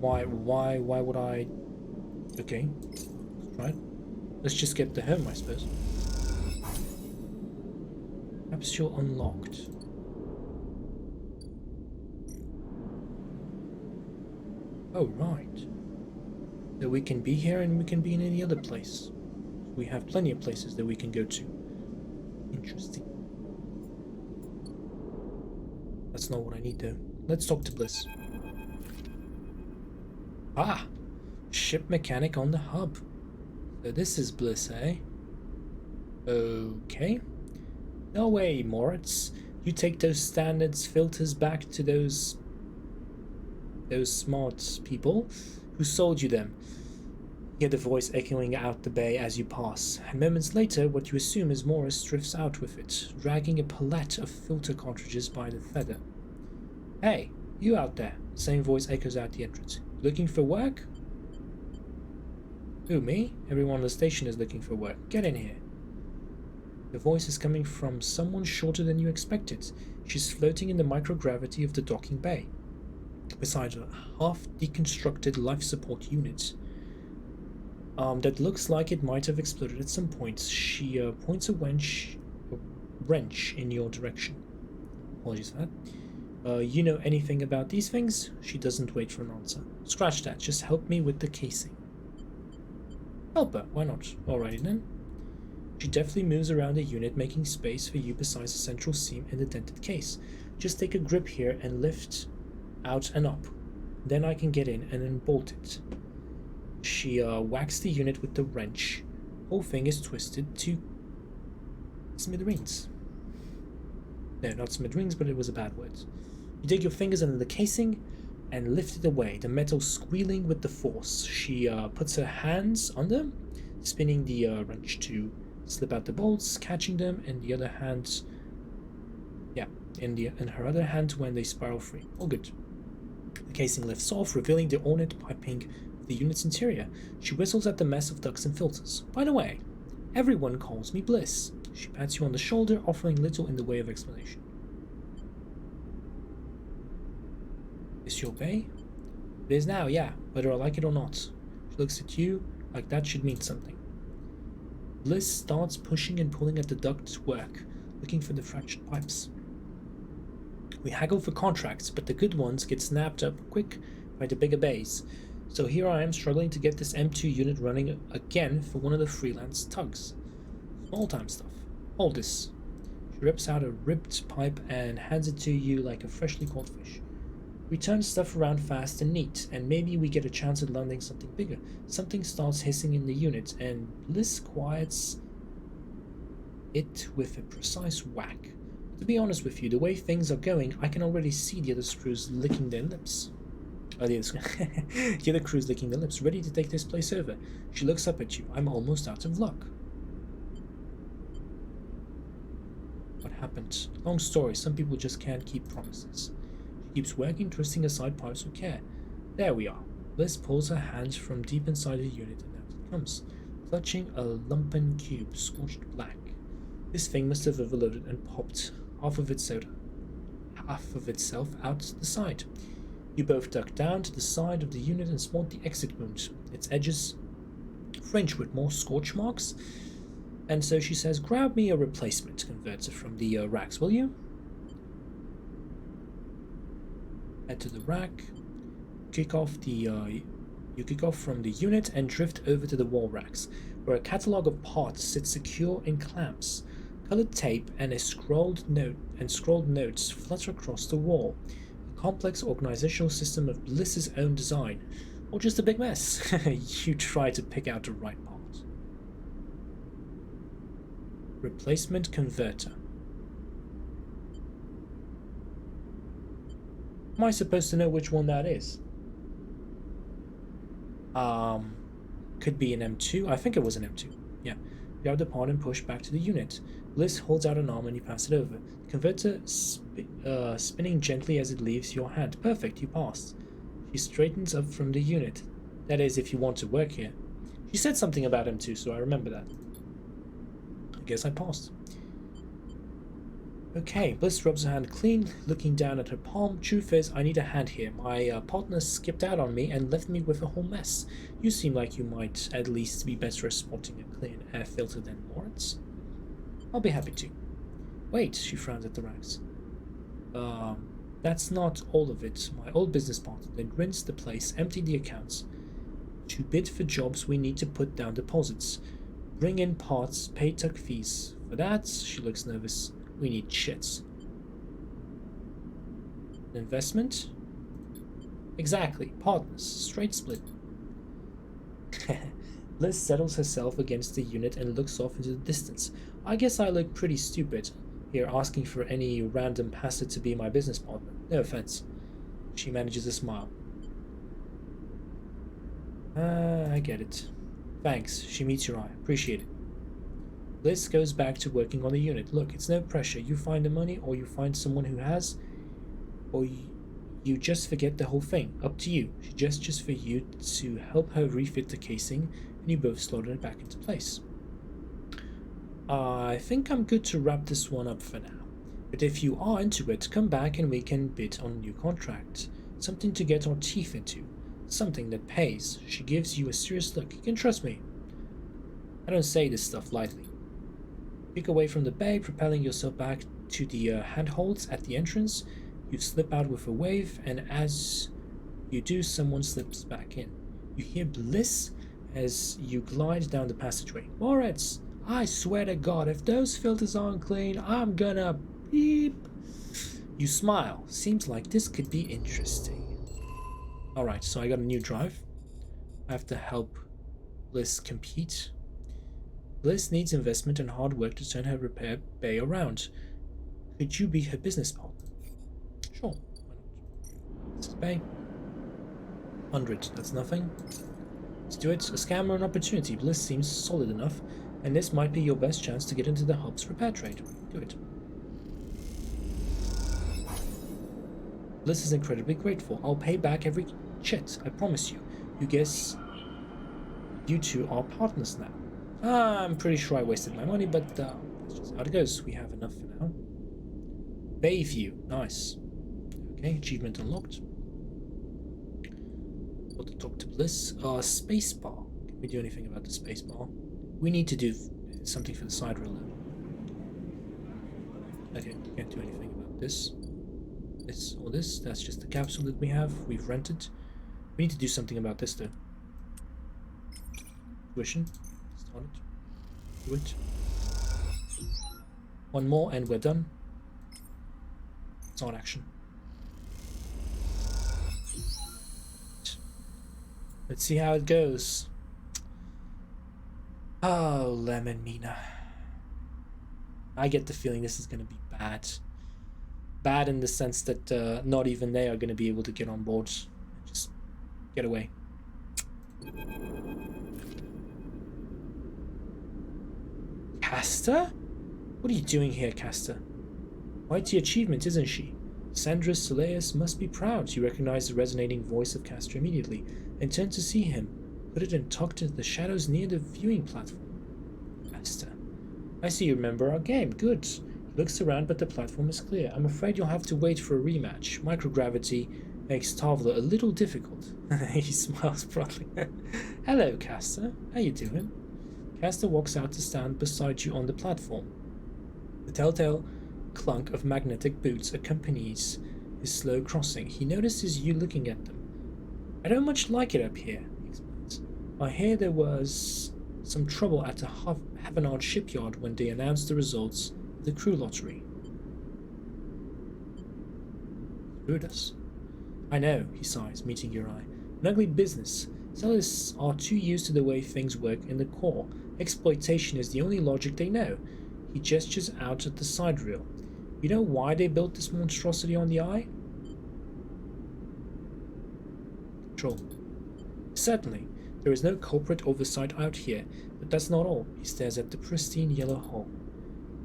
Why would I? Okay. Let's try it. Let's just get the home, I suppose. Capsule unlocked. Oh, right. So we can be here and we can be in any other place. We have plenty of places that we can go to. Interesting. That's not what I need though. Let's talk to Bliss. Ah! Ship mechanic on the hub. So this is Bliss, eh? Okay. No way, Moritz. You take those standards filters back to those smart people who sold you them. You hear the voice echoing out the bay as you pass, and moments later what you assume is Morris drifts out with it, dragging a palette of filter cartridges by the feather. Hey, you out there, the same voice echoes out the entrance. Looking for work? Who, me? Everyone on the station is looking for work. Get in here. The voice is coming from someone shorter than you expected. She's floating in the microgravity of the docking bay, beside a half-deconstructed life support unit that looks like it might have exploded at some point. She points a wrench in your direction. Apologies for that. You know anything about these things? She doesn't wait for an answer. Scratch that, just help me with the casing. Help her, why not? Alrighty then. She deftly moves around the unit, making space for you besides the central seam in the dented case. Just take a grip here and lift out and up. Then I can get in and unbolt it. She whacks the unit with the wrench. Whole thing is twisted to smithereens. No, not smithereens, but it was a bad word. You dig your fingers under the casing and lift it away, the metal squealing with the force. She puts her hands under, spinning the wrench to slip out the bolts, catching them in the other hand. Yeah, in her other hand when they spiral free. All good. The casing lifts off, revealing the ornate piping of the unit's interior. She whistles at the mess of ducts and filters. By the way, everyone calls me Bliss. She pats you on the shoulder, offering little in the way of explanation. Is your bay? It is now, yeah, whether I like it or not. She looks at you like that should mean something. Bliss starts pushing and pulling at the ductwork, looking for the fractured pipes. We haggle for contracts, but the good ones get snapped up quick by the bigger bays. So here I am struggling to get this M2 unit running again for one of the freelance tugs. Small-time stuff. Hold this. She rips out a ripped pipe and hands it to you like a freshly caught fish. We turn stuff around fast and neat, and maybe we get a chance at landing something bigger. Something starts hissing in the unit, and Bliss quiets it with a precise whack. To be honest with you, the way things are going, I can already see the other screws licking their lips. The other crew's licking their lips, ready to take this place over. She looks up at you. I'm almost out of luck. What happened? Long story. Some people just can't keep promises. She keeps working, twisting aside pipes with care. There we are. Bliss pulls her hands from deep inside the unit, and out it comes, clutching a lumpen cube, scorched black. This thing must have overloaded and popped half of itself out the side. You both duck down to the side of the unit and spot the exit wound, its edges fringed with more scorch marks. And so she says, grab me a replacement converter from the racks, will you? Head to the rack, kick off from the unit and drift over to the wall racks, where a catalogue of parts sits secure in clamps. Colored tape and scrolled notes flutter across the wall. A complex organizational system of Bliss's own design, or just a big mess. You try to pick out the right part. Replacement converter. Am I supposed to know which one that is? Could be an M2. I think it was an M2. Yeah. Grab the part and push back to the unit. Bliss holds out an arm and you pass it over. The converter spinning gently as it leaves your hand. Perfect, you passed. She straightens up from the unit. That is, if you want to work here. She said something about M2, so I remember that. I guess I passed. Okay, Bliss rubs her hand clean, looking down at her palm. Truth is, I need a hand here. My partner skipped out on me and left me with a whole mess. You seem like you might at least be better at spotting a clean air filter than Moritz. I'll be happy to. Wait, she frowns at the racks. That's not all of it. My old business partner then rinsed the place, emptied the accounts. To bid for jobs, we need to put down deposits. Bring in parts, pay tuck fees. For that, she looks nervous. We need shits. An investment? Exactly. Partners. Straight split. Liz settles herself against the unit and looks off into the distance. I guess I look pretty stupid here asking for any random passer to be my business partner. No offense. She manages a smile. I get it. Thanks. She meets your eye. Appreciate it. Liz goes back to working on the unit. Look, it's no pressure. You find the money, or you find someone who has, or you just forget the whole thing. Up to you. She gestures for you to help her refit the casing, and you both slot it back into place. I think I'm good to wrap this one up for now. But if you are into it, come back and we can bid on a new contract. Something to get our teeth into. Something that pays. She gives you a serious look. You can trust me. I don't say this stuff lightly. Kick away from the bay, propelling yourself back to the handholds at the entrance. You slip out with a wave, and as you do, someone slips back in. You hear Bliss as you glide down the passageway. Moritz, I swear to God, if those filters aren't clean, I'm gonna beep. You smile. Seems like this could be interesting. Alright, so I got a new drive. I have to help Bliss compete. Bliss needs investment and hard work to turn her repair bay around. Could you be her business partner? Sure, why not? This is bay. 100, that's nothing. Let's do it. A scam or an opportunity. Bliss seems solid enough, and this might be your best chance to get into the hub's repair trade. Do it. Bliss is incredibly grateful. I'll pay back every chit, I promise you. You guess you two are partners now. I'm pretty sure I wasted my money, but that's just how it goes. We have enough for now. Bayview, nice. Okay, achievement unlocked. Got to talk to Bliss. Spacebar. Can we do anything about the spacebar? We need to do something for the side roller. Okay, can't do anything about this. This or this. That's just the capsule that we have. We've rented. We need to do something about this though. Tuition. Start it. Do it. One more and we're done. Start action. Let's see how it goes. Oh, Lemon Mina. I get the feeling this is going to be bad. Bad in the sense that not even they are going to be able to get on board. Just get away. Castor? What are you doing here, Castor? Mighty achievement, isn't she? Sandras Soleus must be proud. You recognize the resonating voice of Castor immediately, and turn to see him, hooded and tucked into the shadows near the viewing platform. Castor. I see you remember our game. Good. He looks around, but the platform is clear. I'm afraid you'll have to wait for a rematch. Microgravity makes travel a little difficult. He smiles broadly. Hello, Castor. How you doing? Castor walks out to stand beside you on the platform. The telltale clunk of magnetic boots accompanies his slow crossing. He notices you looking at them. I don't much like it up here, he explains. I hear there was some trouble at the Havanard shipyard when they announced the results of the crew lottery. Screwed us. I know, he sighs, meeting your eye. An ugly business. Sellers are too used to the way things work in the core. Exploitation is the only logic they know. He gestures out at the side rail. You know why they built this monstrosity on the eye? Control. Certainly. There is no corporate oversight out here, but that's not all. He stares at the pristine yellow hull.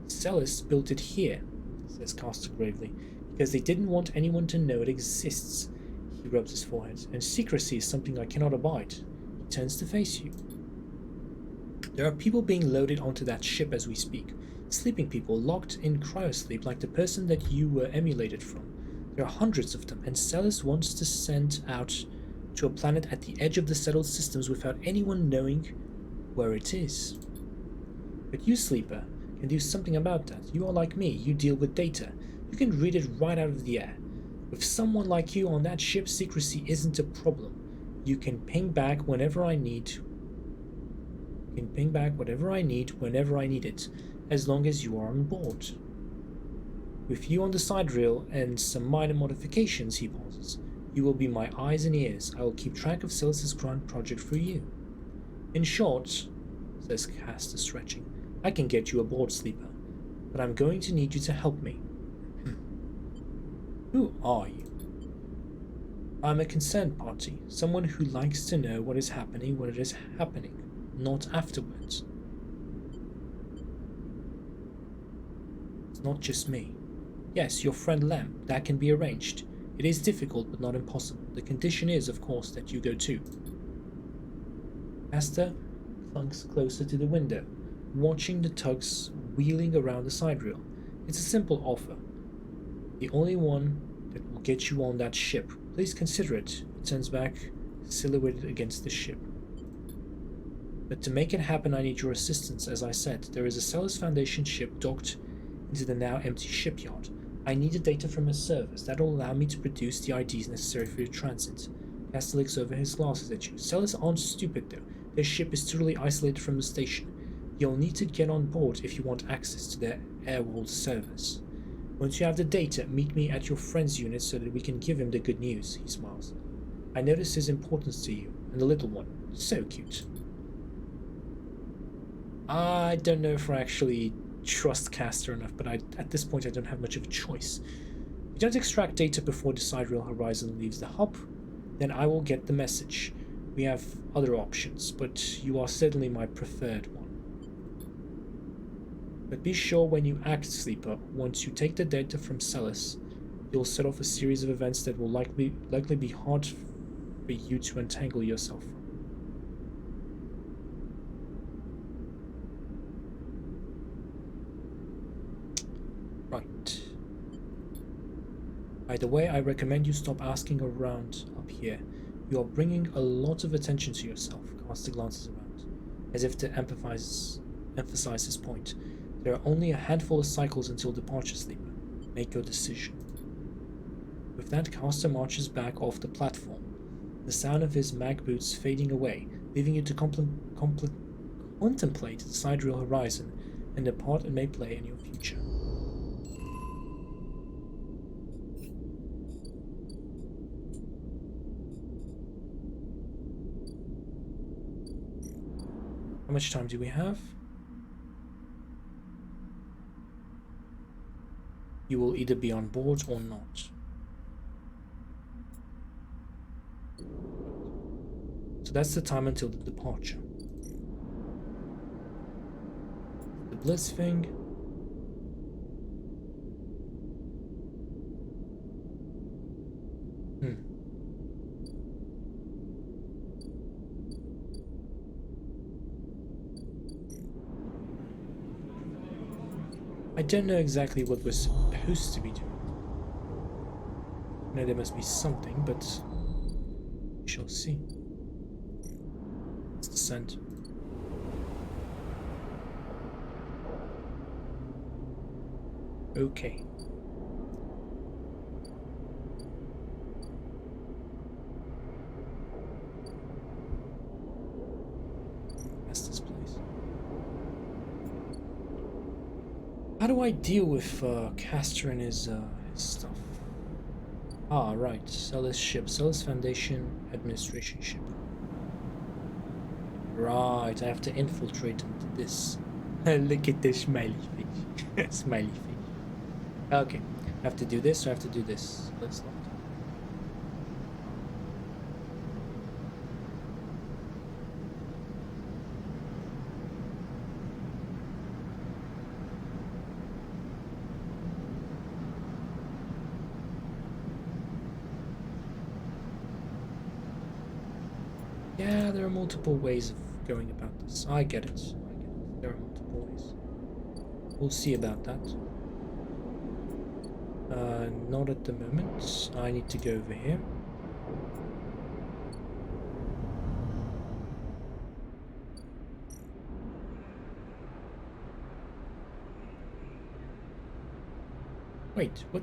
Sellers built it here, says Castor gravely, because they didn't want anyone to know it exists. He rubs his forehead. And secrecy is something I cannot abide. He turns to face you. There are people being loaded onto that ship as we speak. Sleeping people locked in cryosleep like the person that you were emulated from. There are hundreds of them, and Celis wants to send out to a planet at the edge of the settled systems without anyone knowing where it is. But you, Sleeper, can do something about that. You are like me. You deal with data. You can read it right out of the air. With someone like you on that ship, secrecy isn't a problem. You can ping back whenever I need. Whenever I need it, as long as you are on board. With you on the side rail and some minor modifications, he pauses. You will be my eyes and ears. I will keep track of Silas's grand project for you. In short, says Castor, stretching, I can get you aboard, Sleeper, but I'm going to need you to help me. Who are you? I'm a concerned party, someone who likes to know what is happening when it is happening, not afterwards. It's not just me. Yes, your friend Lem, that can be arranged. It is difficult, but not impossible. The condition is, of course, that you go too. Castor clunks closer to the window, watching the tugs wheeling around the side rail. It's a simple offer. The only one that will get you on that ship. Please consider it. It turns back, silhouetted against the ship. But to make it happen, I need your assistance. As I said, there is a Celis Foundation ship docked into the now empty shipyard. I need the data from his servers. That will allow me to produce the IDs necessary for your transit. Castor looks over his glasses at you. Celis aren't stupid, though. Their ship is totally isolated from the station. You'll need to get on board if you want access to their airworld servers. Once you have the data, meet me at your friend's unit so that we can give him the good news, he smiles. I notice his importance to you, and the little one. So cute. I don't know if I actually trust Castor enough, but at this point I don't have much of a choice. If you don't extract data before the sidereal horizon leaves the hub, then I will get the message. We have other options, but you are certainly my preferred one. But be sure when you act, Sleeper, once you take the data from Celis, you'll set off a series of events that will likely be hard for you to untangle yourself from. Right. By the way, I recommend you stop asking around up here. You are bringing a lot of attention to yourself. Castor glances around, as if to emphasize his point. There are only a handful of cycles until departure, Sleeper. Make your decision. With that, Castor marches back off the platform, the sound of his mag boots fading away, leaving you to contemplate the sidereal horizon and the part it may play in your future. How much time do we have? You will either be on board or not. So that's the time until the departure. The Bliss thing. I don't know exactly what we're supposed to be doing. I know there must be something, but we shall see. Let's descend. Okay. That's this place. How do I deal with Castor and his stuff? Ah, right. Sell his ship. Sell his Foundation administration ship. Right, I have to infiltrate into this. Look at this smiley face. Smiley face. Okay, I have to do this, or I have to do this. Let's not. Yeah, there are multiple ways of going about this. I get it. There are multiple ways. We'll see about that. Not at the moment. I need to go over here. Wait, what?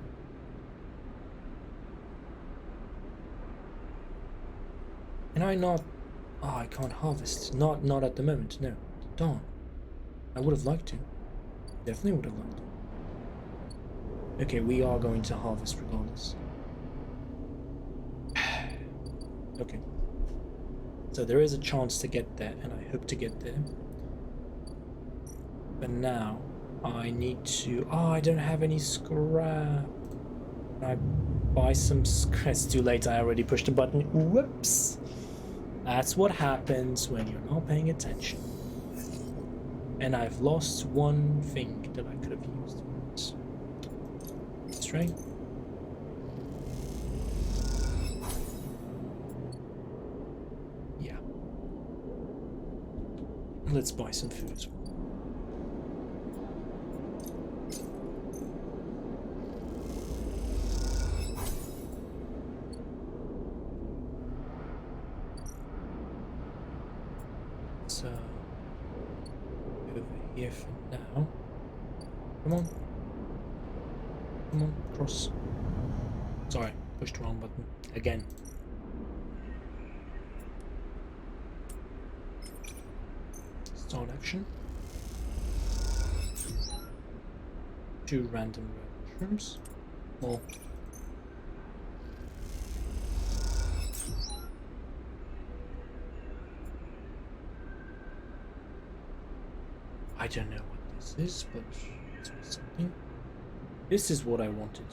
Can I not? Oh, I can't harvest. Not at the moment, no. Darn. I would have liked to. Definitely would have liked to. Okay, we are going to harvest regardless. Okay. So there is a chance to get there, and I hope to get there. But now, I need to... Oh, I don't have any scrap. Can I buy some scrap? It's too late, I already pushed the button. Whoops! That's what happens when you're not paying attention. And I've lost one thing that I could have used. That's right. Yeah. Let's buy some food as well. So, over here for now. Come on. Come on, cross. Sorry, pushed the wrong button. Again. Start action. 2 random red mushrooms. More. I don't know what this is, but it's something. This is what I wanted.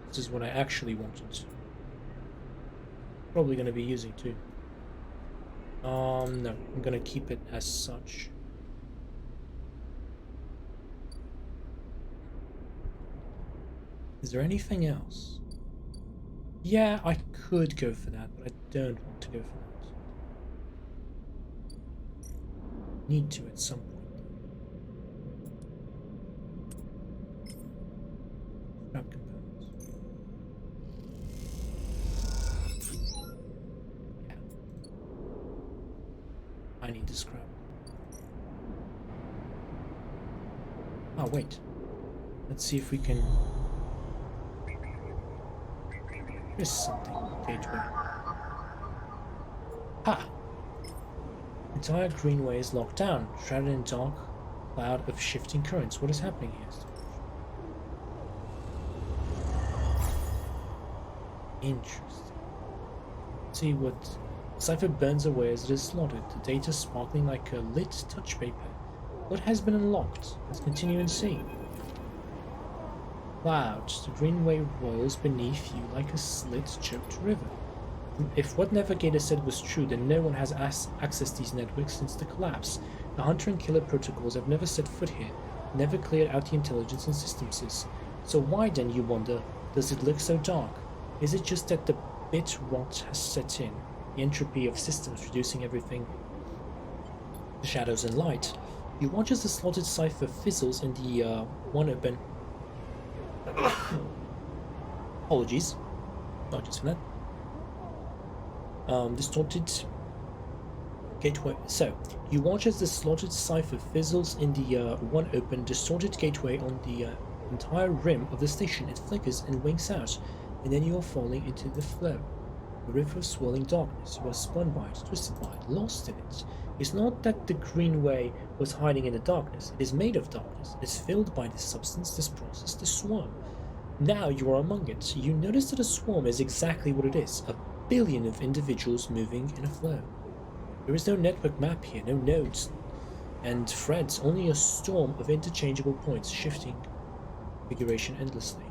This is what I actually wanted. Probably going to be using too. No, I'm going to keep it as such. Is there anything else? Yeah, I could go for that, but I don't want to go for that. Need to at some point. Scrap components. Yeah. I need to scrap. Oh, wait. Let's see if we can... There's something. Gateway. Ha! Entire greenway is locked down, shrouded in dark cloud of shifting currents. What is happening here? Interesting. Let's see what cipher burns away as it is slotted, the data sparkling like a lit touch paper. What has been unlocked? Let's continue and see. Clouds, the greenway rolls beneath you like a slit-choked river. If what Navigator said was true, then no one has accessed these networks since the collapse. The hunter and killer protocols have never set foot here, never cleared out the intelligence and systems. So why then, you wonder, does it look so dark? Is it just that the bit rot has set in, the entropy of systems reducing everything to shadows and light? You watch as the slotted cipher fizzles in the one open apologies, Apologies for that. Distorted gateway. So, you watch as the slotted cipher fizzles in the one open, distorted gateway on the entire rim of the station. It flickers and winks out, and then you are falling into the flow. A river of swirling darkness. You are spun by it, twisted by it, lost in it. It's not that the greenway was hiding in the darkness. It is made of darkness. It is filled by this substance, this process, this swarm. Now you are among it. You notice that a swarm is exactly what it is, a billion of individuals moving in a flow. There is no network map here, no nodes and threads, only a storm of interchangeable points shifting configuration endlessly.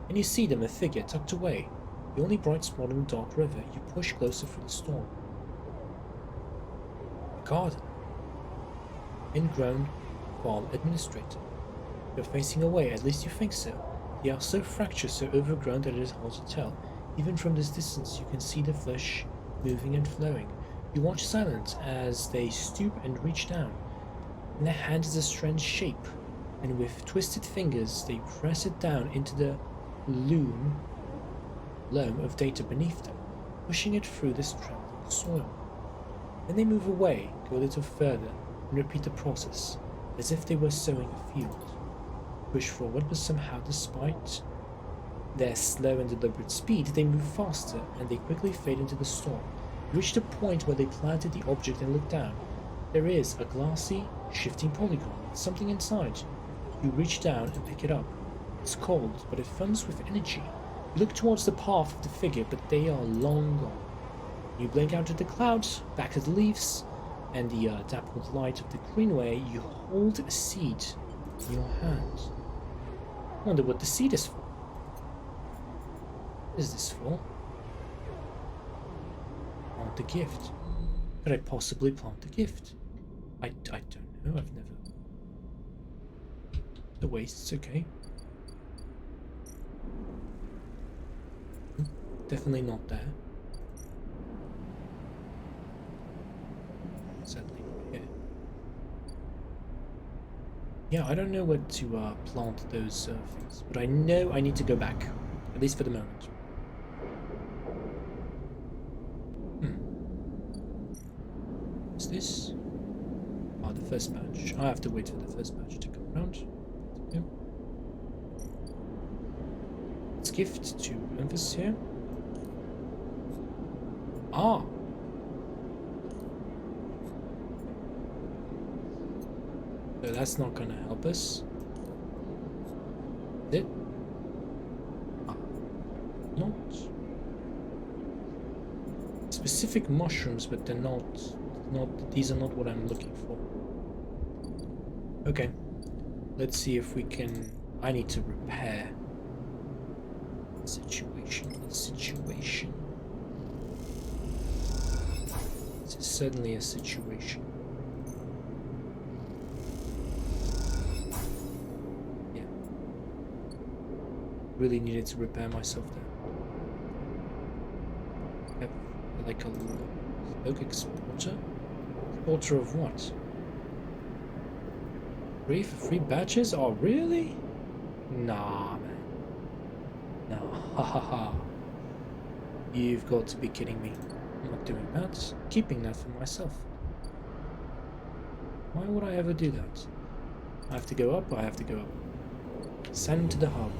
And you see them, a figure tucked away, the only bright spot in the dark river. You push closer through the storm. A garden. Ingrown farm administrator. You're facing away, at least you think so. They are so fractured, so overgrown that it is hard to tell. Even from this distance you can see the flesh moving and flowing. You watch silent as they stoop and reach down. In their hand is a strange shape, and with twisted fingers they press it down into the loam of data beneath them, pushing it through this trembling soil. Then they move away, go a little further, and repeat the process, as if they were sowing a field. Push forward, but somehow, despite their slow and deliberate speed, they move faster, and they quickly fade into the storm. You reach the point where they planted the object and look down. There is a glassy, shifting polygon with something inside. You reach down and pick it up. It's cold, but it thumps with energy. You look towards the path of the figure, but they are long gone. You blink out at the clouds, back at the leaves, and the dappled light of the greenway. You hold a seed in your hand. I wonder what the seed is for. What is this for? Plant the gift. Could I possibly plant the gift? I don't know. I've never. The waste's okay. Definitely not there. Certainly not here. Yeah, I don't know where to plant those things, but I know I need to go back, at least for the moment. What's this? Oh, the first batch. I have to wait for the first batch to come around. Yeah. Let's gift to Memphis here. Ah! So that's not gonna help us. Is it? Ah. Not. Specific mushrooms, but they're not. These are not what I'm looking for. Okay. Let's see if we can. I need to repair the situation. This is certainly a situation. Yeah. Really needed to repair myself there. Yep. Like a smoke exporter? Exporter of what? Free for 3 batches? Oh, really? Nah, man. No, ha ha ha. You've got to be kidding me. I'm not doing that. I'm keeping that for myself. Why would I ever do that? I have to go up, I have to go up. Send to the hub.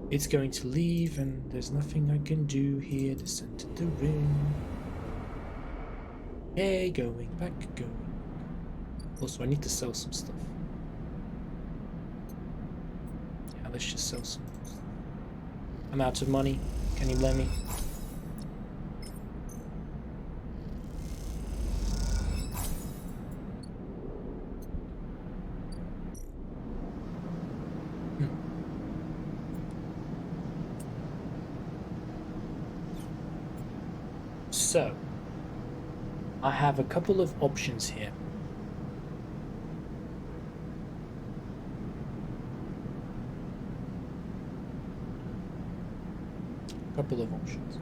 It's going to leave, and there's nothing I can do here. Descend to the rim. Hey, going back, going. Also, I need to sell some stuff. Yeah, let's just sell some. I'm out of money. Can you blame me? So, I have a couple of options here. Couple of options.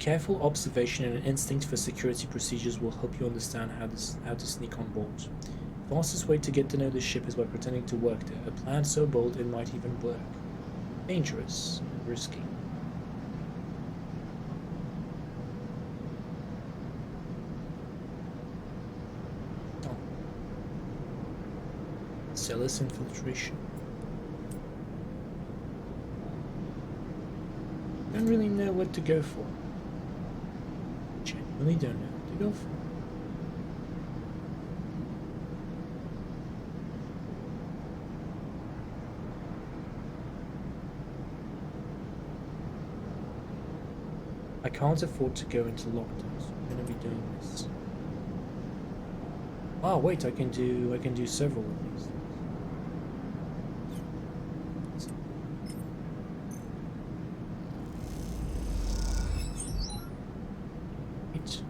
Careful observation and an instinct for security procedures will help you understand how to sneak on board. The fastest way to get to know the ship is by pretending to work there. A plan so bold it might even work. Dangerous and risky. Oh. Zealous infiltration. Don't really know what to go for. Genuinely don't know what to go for. I can't afford to go into lockdown, so I'm gonna be doing this. Oh wait, I can do several of these things. Right.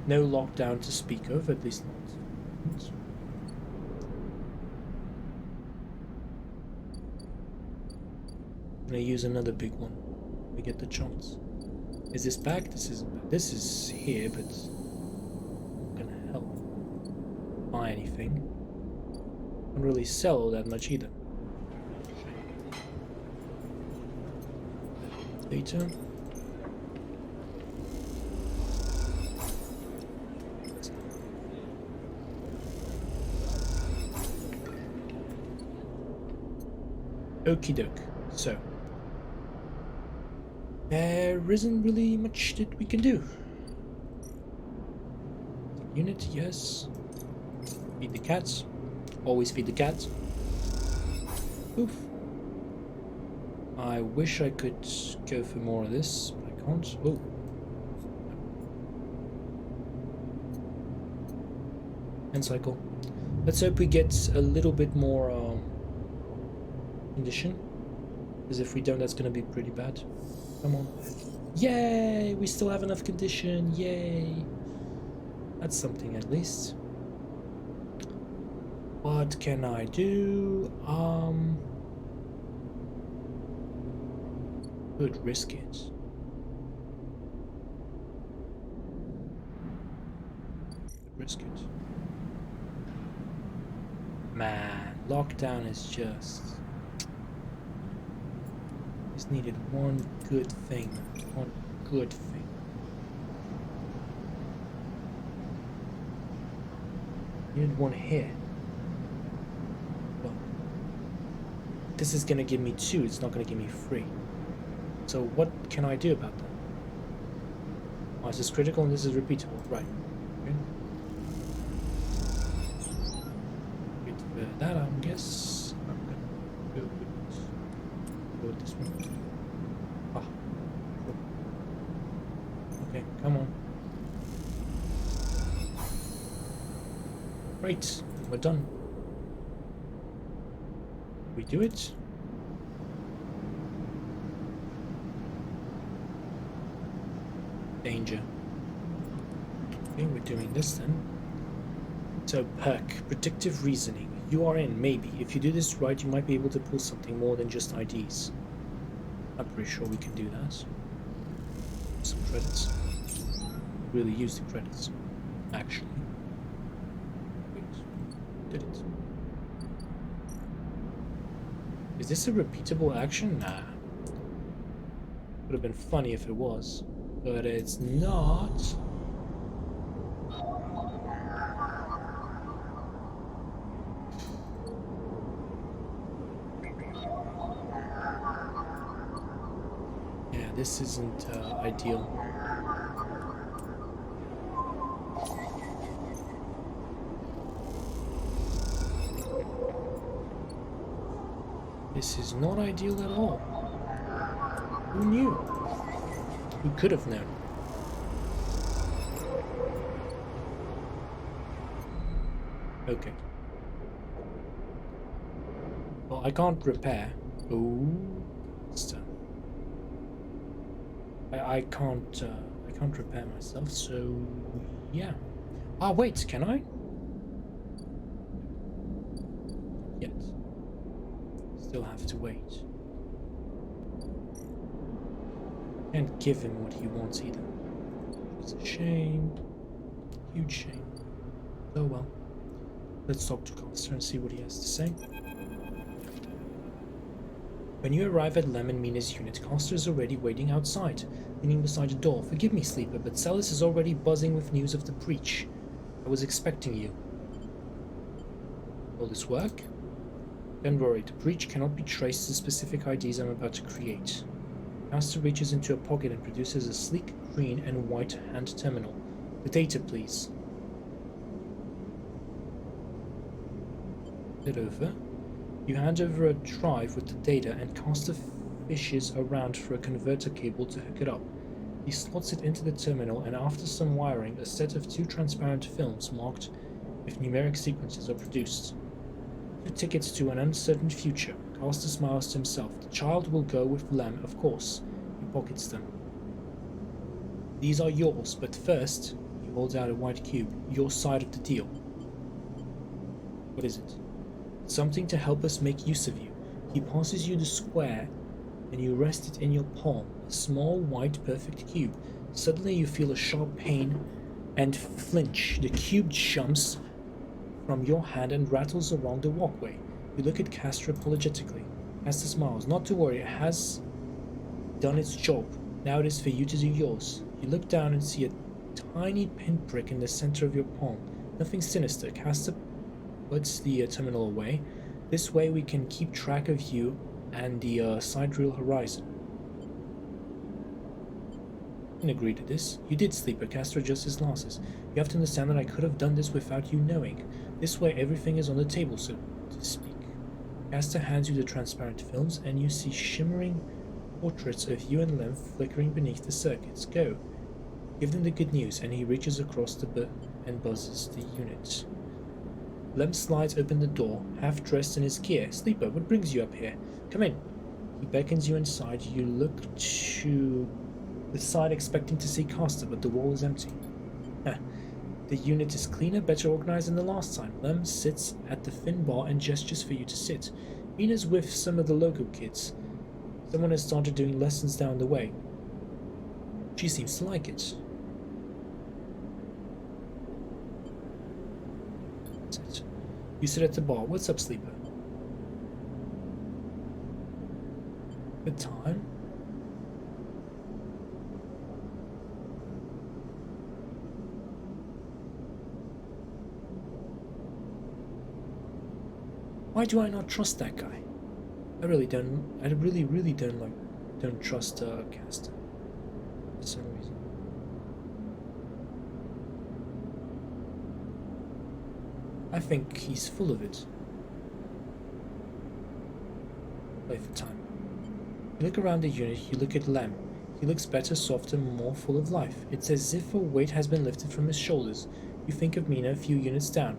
No lockdown to speak of, at least not. I'm gonna use another big one. We get the chance. Is this back? This isn't back. This is here, but not gonna help buy anything. Don't really sell all that much either. Later. Okie doke. So there isn't really much that we can do. Unit, yes. Feed the cats. Always feed the cats. Oof. I wish I could go for more of this, but I can't. Oh. End cycle. Let's hope we get a little bit more condition. Because if we don't, that's going to be pretty bad. Come on. Yay! We still have enough condition. Yay! That's something at least. What can I do? Could risk it. Could risk it. Man, lockdown is just needed one good thing. One good thing. Needed one here. Well, this is gonna give me 2, it's not gonna give me 3. So what can I do about that? Oh, this is critical and this is repeatable, right. Okay. Wait, that I guess I'm gonna go with this one. Ah. Okay, come on. Right, we're done. We do it. Danger. Okay, we're doing this then. So perk, predictive reasoning. You are in, maybe. If you do this right, you might be able to pull something more than just IDs. I'm pretty sure we can do that. Some credits. Really use the credits, actually. Wait, did it? Is this a repeatable action? Nah. Would have been funny if it was, but it's not. Yeah, this isn't ideal. This is not ideal at all. Who knew? Who could have known? Okay. Well, I can't repair. Ooh. I can't repair myself, so yeah. Ah, wait, can I? Yet. Still have to wait. Can't give him what he wants either. It's a shame. Huge shame. Oh well. Let's talk to Coster and see what he has to say. When you arrive at Lem and Mina's unit, Coster is already waiting outside, leaning beside a door. Forgive me, Sleeper, but Celis is already buzzing with news of the breach. I was expecting you. Will this work? Don't worry, the breach cannot be traced to the specific IDs I'm about to create. Coster reaches into a pocket and produces a sleek green and white hand terminal. The data, please. It over. You hand over a drive with the data and Coster fishes around for a converter cable to hook it up. He slots it into the terminal and after some wiring, a set of 2 transparent films marked with numeric sequences are produced. 2 tickets to an uncertain future. Coster smiles to himself. The child will go with Lem, of course. He pockets them. These are yours, but first, he holds out a white cube. Your side of the deal. What is it? Something to help us make use of you. He passes you the square and you rest it in your palm, a small white perfect cube. Suddenly you feel a sharp pain and flinch. The cube jumps from your hand and rattles along the walkway. You look at Castor apologetically. Castor smiles. Not to worry, it has done its job. Now it is for you to do yours. You look down and see a tiny pinprick in the center of your palm. Nothing sinister. Castor puts the terminal away. This way we can keep track of you and the sidereal horizon. I can agree to this. You did, Sleeper. Castor adjusts his glasses. You have to understand that I could have done this without you knowing. This way everything is on the table, so to speak. Castor hands you the transparent films and you see shimmering portraits of you and Lem flickering beneath the circuits. Go. Give them the good news, and he reaches across the and buzzes the unit. Lem slides open the door, half dressed in his gear. Sleeper, what brings you up here? Come in. He beckons you inside. You look to the side expecting to see Castor, but the wall is empty. The unit is cleaner, better organized than the last time. Lem sits at the fin bar and gestures for you to sit. Mina's with some of the local kids. Someone has started doing lessons down the way. She seems to like it. You sit at the bar. What's up, Sleeper? Good time? Why do I not trust that guy? I really don't trust Castor. For some reason. I think he's full of it. Play for time. You look around the unit, you look at Lem. He looks better, softer, more full of life. It's as if a weight has been lifted from his shoulders. You think of Mina a few units down.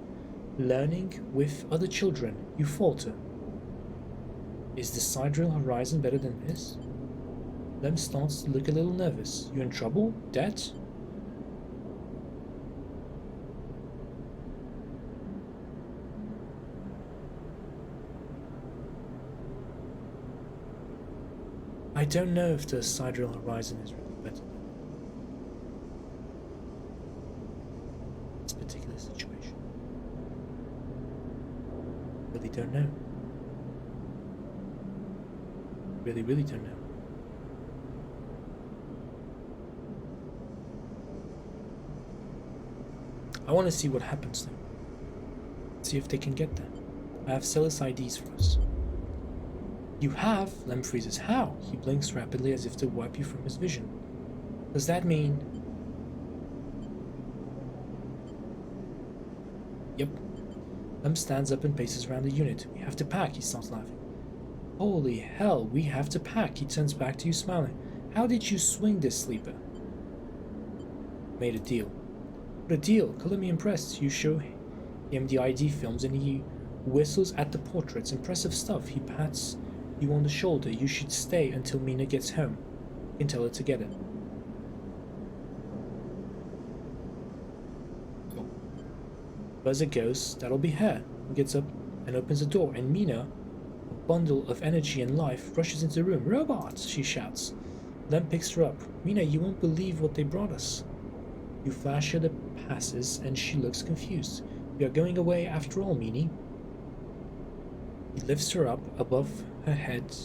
Learning with other children, you falter. Is the sidereal horizon better than this? Lem starts to look a little nervous. You in trouble? Debt? I don't know if the sidereal horizon is really better than this particular situation. Really don't know. Really don't know. I want to see what happens though. See if they can get there. I have Celis IDs for us. You have? Lem freezes. How? He blinks rapidly as if to wipe you from his vision. Does that mean... Yep. Lem stands up and paces around the unit. We have to pack, he starts laughing. Holy hell, we have to pack. He turns back to you smiling. How did you swing this, Sleeper? Made a deal. What a deal? Color me impressed. You show him the ID films and he whistles at the portraits. Impressive stuff. He pats you on the shoulder. You should stay until Mina gets home. We can tell her together. Oh. Buzzer goes. That'll be her. He gets up and opens the door, and Mina, a bundle of energy and life, rushes into the room. Robots! She shouts. Lem picks her up. Mina, you won't believe what they brought us. You flash her the passes and she looks confused. We are going away after all, Meanie. He lifts her up above her head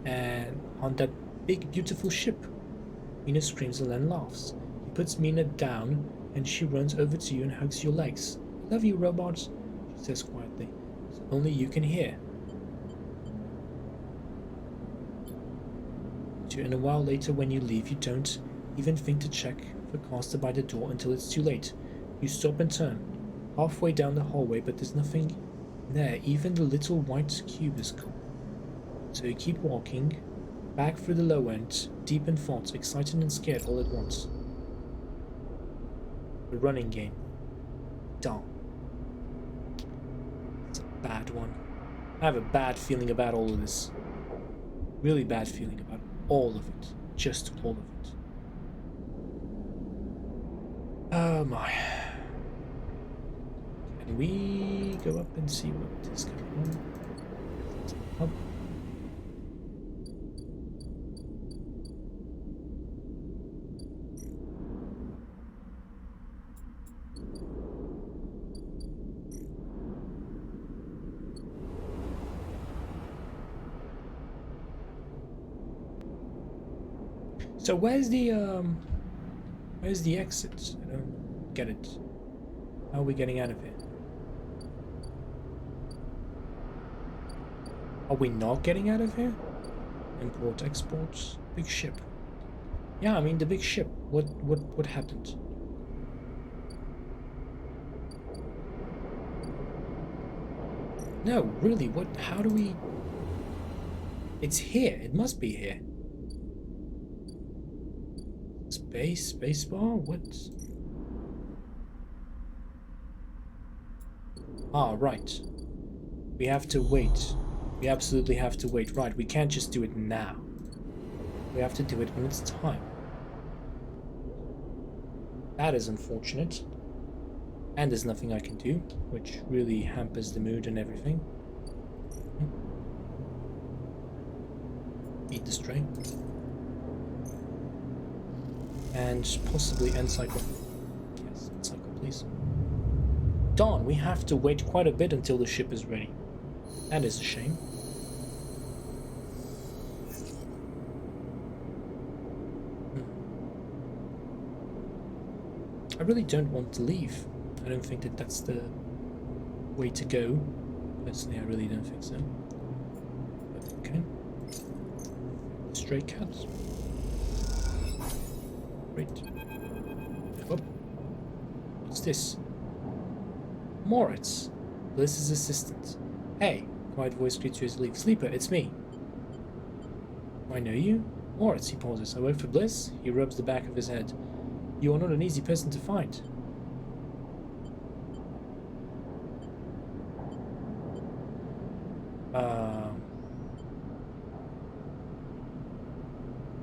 and on that big beautiful ship. Mina screams and Len laughs. He puts Mina down and she runs over to you and hugs your legs. I love you, robot, she says quietly. So only you can hear. And a while later when you leave, you don't even think to check for Caster by the door until it's too late. You stop and turn, halfway down the hallway, but there's nothing there. Even the little white cube is gone. So you keep walking, back through the low end, deep in thoughts, excited and scared all at once. The running game. Dawn. It's a bad one. I have a bad feeling about all of this. Really bad feeling about all of it. Just all of it. Oh my. Can we go up and see what is going on? Up. So where's the exit? I don't get it. How are we getting out of here? Are we not getting out of here? Import, export, big ship. Yeah, I mean the big ship. What happened? No, really, what, how do we... It's here, it must be here. Spacebar, what? Ah, right. We have to wait. We absolutely have to wait. Right, we can't just do it now. We have to do it when it's time. That is unfortunate. And there's nothing I can do, which really hampers the mood and everything. Eat the string. And possibly end cycle. Yes, end cycle, please. Darn, we have to wait quite a bit until the ship is ready. That is a shame. I really don't want to leave. I don't think that that's the way to go. Personally, I really don't think so. But okay. Stray cats. Great. Oh. What's this? Moritz, Bliss's assistant. Hey, quiet voice greets you as you leave. Sleeper, it's me. I know you? Moritz, he pauses. I work for Bliss? He rubs the back of his head. You are not an easy person to find.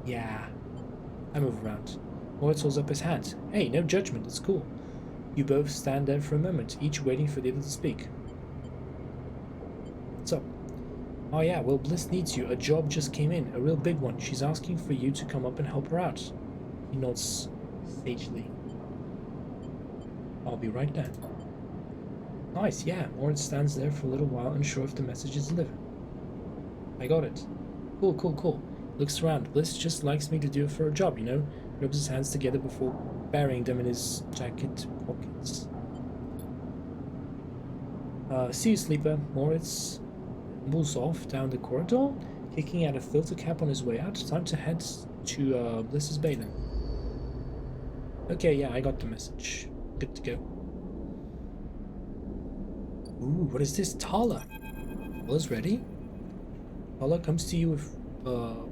Yeah. I move around. Moritz holds up his hand. Hey, no judgment, it's cool. You both stand there for a moment, each waiting for the other to speak. What's up? Oh yeah, well, Bliss needs you. A job just came in, a real big one. She's asking for you to come up and help her out. He nods sagely. I'll be right there. Nice, yeah. Moritz stands there for a little while, unsure if the message is delivered. I got it. Cool, cool, cool. Looks around. Bliss just likes me to do it for a job, you know? Rubs his hands together before burying them in his jacket pockets. See you, Sleeper. Moritz moves off down the corridor, kicking out a filter cap on his way out. Time to head to Bliss's bay then. Okay, yeah, I got the message. Good to go. Ooh, what is this? Tala. All is ready. Tala comes to you with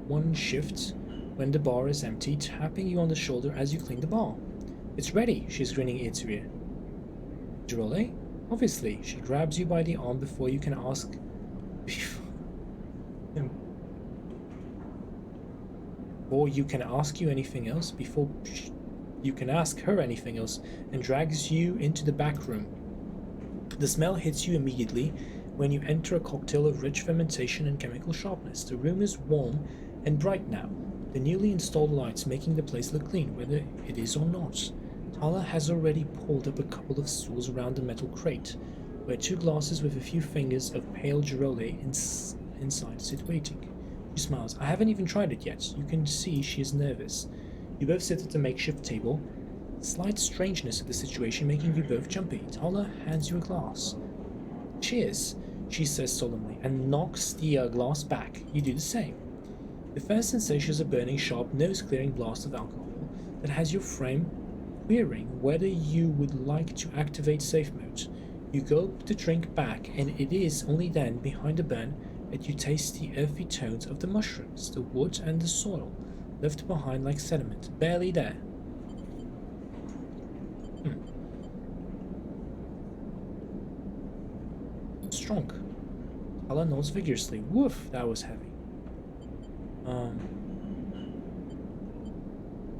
one shift when the bar is empty, tapping you on the shoulder as you clean the bar. It's ready, she's grinning ear to ear. Girole? Obviously, she grabs you by the arm before you can ask... Before you can ask you anything else, before you can ask her anything else, and drags you into the back room. The smell hits you immediately when you enter a cocktail of rich fermentation and chemical sharpness. The room is warm and bright now. The newly installed lights making the place look clean, whether it is or not. Tala has already pulled up a couple of stools around the metal crate, where two glasses with a few fingers of pale girole inside sit waiting. She smiles. I haven't even tried it yet. You can see she is nervous. You both sit at the makeshift table, slight strangeness of the situation making you both jumpy. Tala hands you a glass. Cheers, she says solemnly, and knocks the glass back. You do the same. The first sensation is a burning, sharp, nose-clearing blast of alcohol that has your frame querying whether you would like to activate safe mode. You gulp the drink back, and it is only then, behind the burn, that you taste the earthy tones of the mushrooms, the wood, and the soil, left behind like sediment, barely there. Strong. Tala nods vigorously. Woof, that was heavy.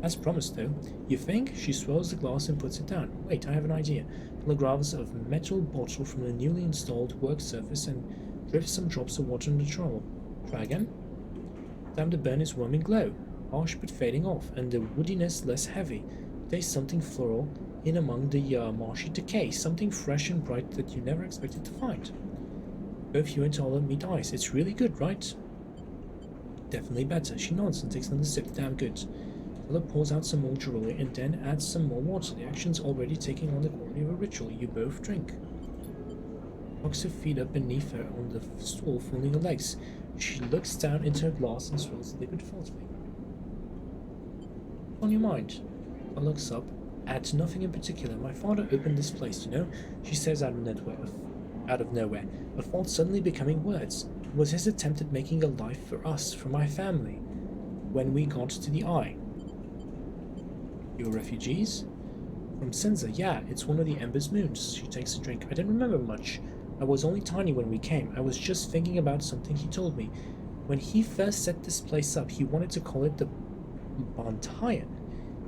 As promised, though. You think? She swirls the glass and puts it down. Wait, I have an idea. Tala grabs a metal bottle from the newly installed work surface and drips some drops of water in the troll. Try again. Damn, the burn is warm and glow. Harsh but fading off, and the woodiness less heavy. There's something floral in among the marshy decay, something fresh and bright that you never expected to find. Both you and Tala meet eyes. It's really good, right? Definitely better. She nods and takes another sip. Damn good. Tala pours out some more Giroli and then adds some more water. The action's already taking on the quality of a ritual. You both drink. Cocks her feet up beneath her on the stool, folding her legs. She looks down into her glass and swirls the liquid thoughtfully. What's on your mind? Tala looks up. At nothing in particular. My father opened this place, you know? She says out of nowhere, a thought suddenly becoming words. It was his attempt at making a life for us, for my family, when we got to the Eye. You're refugees? From Senza, yeah, it's one of the Ember's moons. She takes a drink. I don't remember much. I was only tiny when we came. I was just thinking about something he told me. When he first set this place up, he wanted to call it the Bantayan,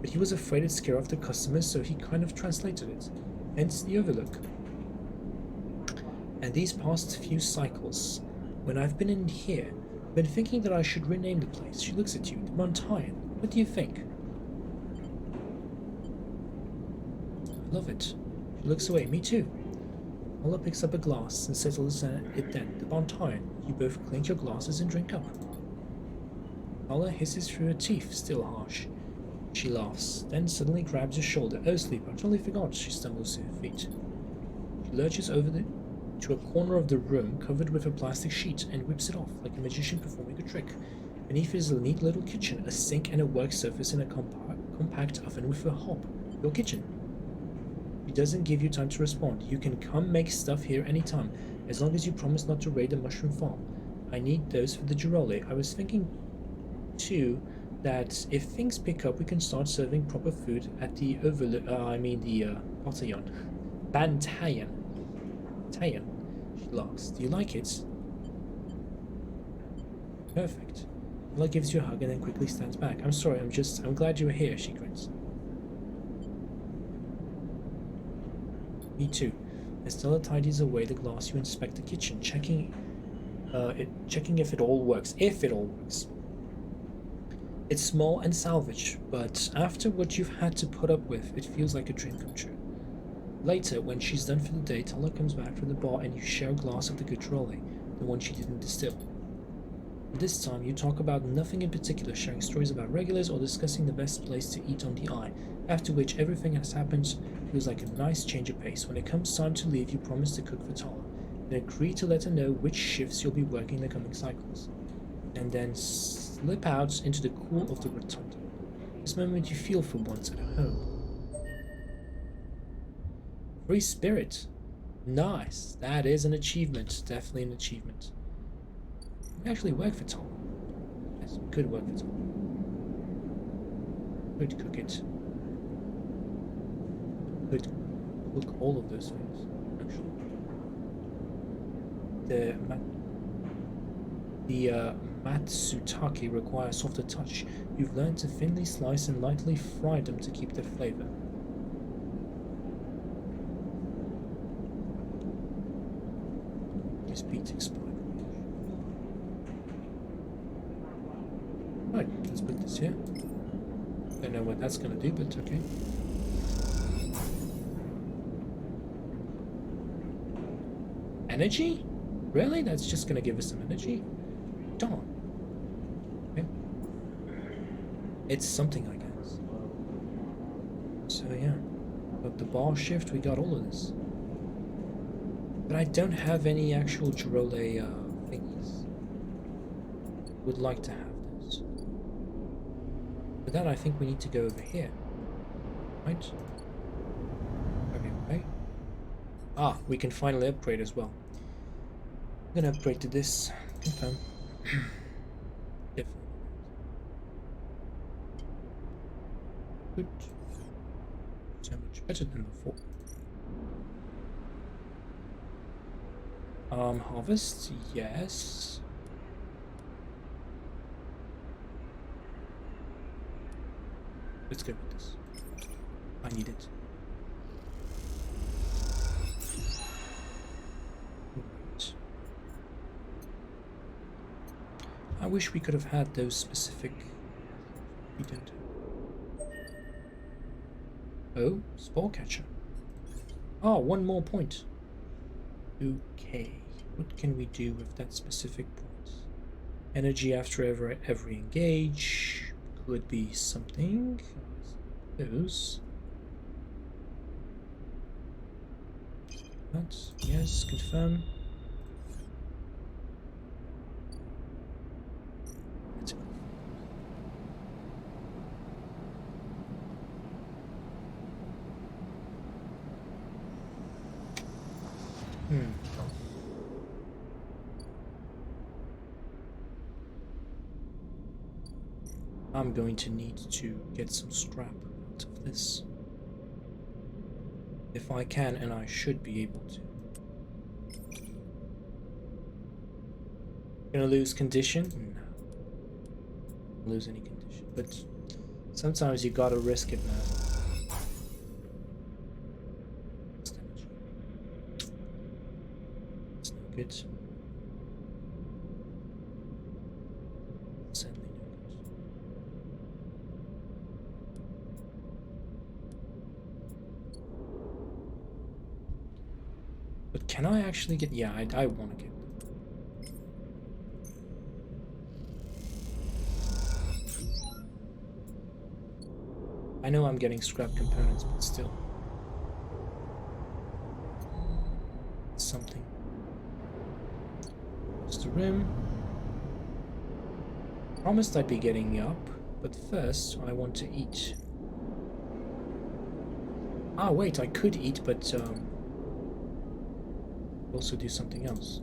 but he was afraid it'd scare off the customers, so he kind of translated it. Hence the Overlook. And these past few cycles, when I've been in here, I've been thinking that I should rename the place. She looks at you. The Bantayan. What do you think? I love it. She looks away. Me too. Ola picks up a glass and settles it then. The Bantayan. You both clink your glasses and drink up. Ola hisses through her teeth, still harsh. She laughs, then suddenly grabs your shoulder. Oh, sleeper, I totally forgot. She stumbles to her feet. She lurches over to a corner of the room covered with a plastic sheet and whips it off like a magician performing a trick. Beneath is a neat little kitchen, a sink and a work surface in a compact oven with a hob. Your kitchen. She doesn't give you time to respond. You can come make stuff here anytime, as long as you promise not to raid the mushroom farm. I need those for the Girole. I was thinking, too, that if things pick up, we can start serving proper food at the Bantayan. Bantayan. She laughs. Do you like it? Perfect. Ella gives you a hug and then quickly stands back. I'm sorry, I'm glad you were here, she grins. Me too. As Stella tidies away the glass, you inspect the kitchen, checking if it all works. If it all works. It's small and salvaged, but after what you've had to put up with, it feels like a dream come true. Later, when she's done for the day, Tala comes back from the bar and you share a glass of the good Girole, the one she didn't distill. This time, you talk about nothing in particular, sharing stories about regulars or discussing the best place to eat on the Eye, after which everything has happened feels like a nice change of pace. When it comes time to leave, you promise to cook for Tala, and agree to let her know which shifts you'll be working in the coming cycles, and then slip out into the cool of the rotunda. This moment you feel for once at home. Free spirit. Nice. That is an achievement. Definitely an achievement. We actually work for Tom. Yes, we could work for Tom. Could cook it. Could cook all of those things, actually. The matsutake require softer touch. You've learned to thinly slice and lightly fry them to keep their flavor. This beat expired. Right, let's put this It's here. Don't know what that's gonna do, but okay. Energy? Really? That's just gonna give us some energy? Darn. Okay. It's something, I guess. So yeah. Got the bar shift, we got all of this. But I don't have any actual Girole thingies. Would like to have this. For that I think we need to go over here. Right? Okay, right? Ah, we can finally upgrade as well. I'm gonna upgrade to this. Confirm. Definitely. Good. So much better than before. Harvest, yes. Let's go with this. I need it. Right. I wish we could have had those specific. We don't. Oh, spore catcher. Oh, one more point. Okay, what can we do with that specific point? Energy after every engage could be something. Those. That, yes, confirm. Let's go. I'm going to need to get some scrap out of this. If I can, and I should be able to. Gonna lose condition? No. Lose any condition, but sometimes you gotta risk it, man. It's no good. Sadly no good. But can I actually get? Yeah, I want to get. I know I'm getting scrap components, but still. It's something. Just the rim. Promised I'd be getting up, but first I want to eat. Ah, wait, I could eat, but also do something else.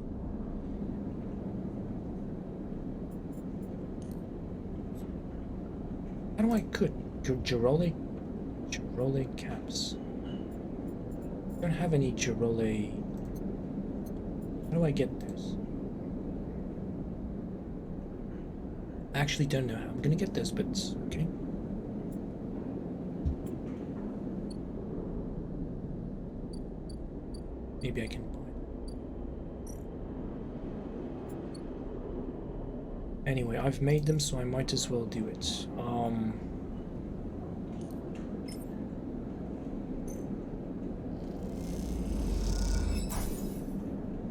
How do I cook? Girole caps. I don't have any Girole. How do I get those? I actually don't know how I'm gonna get those, but okay. Maybe I can buy them. Anyway, I've made them, so I might as well do it.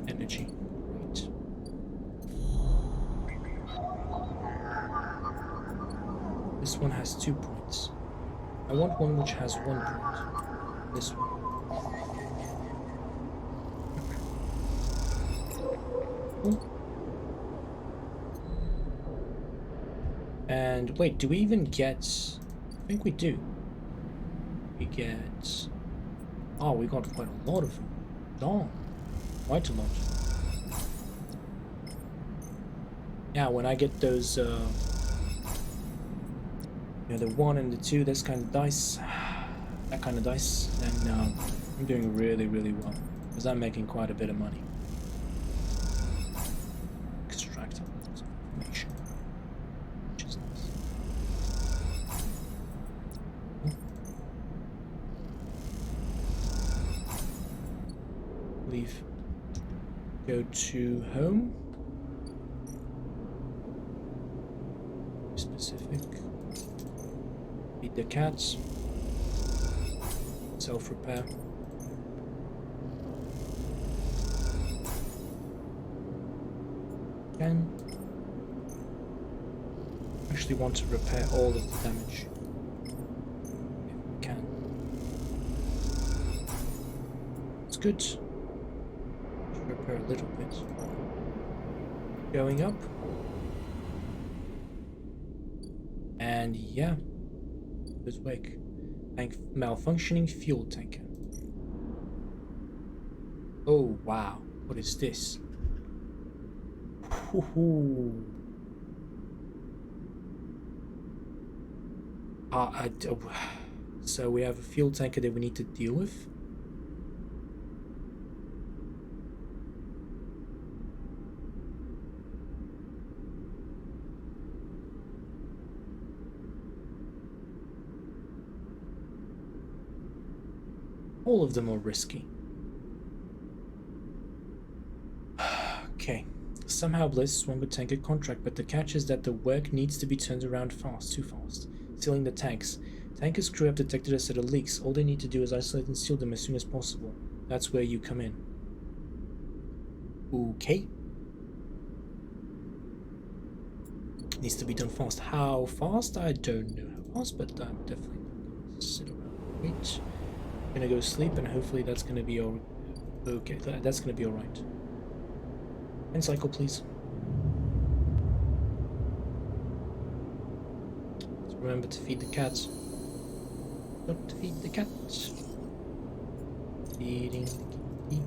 Energy. Right. This one has 2 points. I want one which has 1 point. This one. And wait, do we even get... I think we do. We get... Oh, we got quite a lot of them. Darn. Quite a lot. Yeah, when I get those, you know, the 1 and the 2, this kind of dice, that kind of dice, then I'm doing really, really well. Because I'm making quite a bit of money. Extract lots of information. Which is nice. Leave. Go to home. Specific. The cats. Self-repair. Can actually want to repair all of the damage. If we can. It's good. Should repair a little bit. Going up. And yeah. This wake. Malfunctioning fuel tanker. Oh wow. What is this? So we have a fuel tanker that we need to deal with. All of them are risky. Okay. Somehow Bliss won the tanker contract, but the catch is that the work needs to be turned around fast, too fast. Sealing the tanks. Tanker's crew have detected a set of leaks. All they need to do is isolate and seal them as soon as possible. That's where you come in. Okay. Needs to be done fast. How fast? I don't know how fast, but I'm definitely not going to sit around. Wait. I'm gonna go sleep, and hopefully that's gonna be all. Okay, that's gonna be all right. End cycle, please. Let's remember to feed the cats. Don't feed the cats. Feeding the kitty.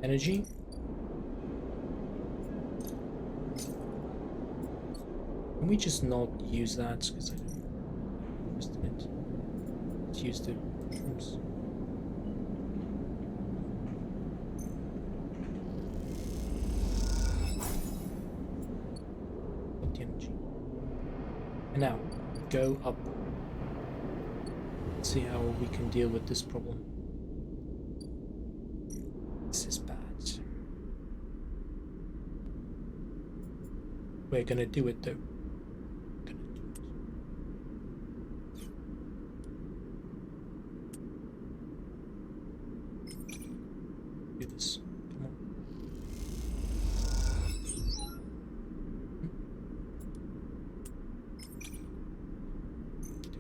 Energy. Can we just not use that? Because I don't invest in it. Let's use the mushrooms. Got the energy. And now, go up. Let's see how we can deal with this problem. This is bad. We're gonna do it though. Do this. Come on. Do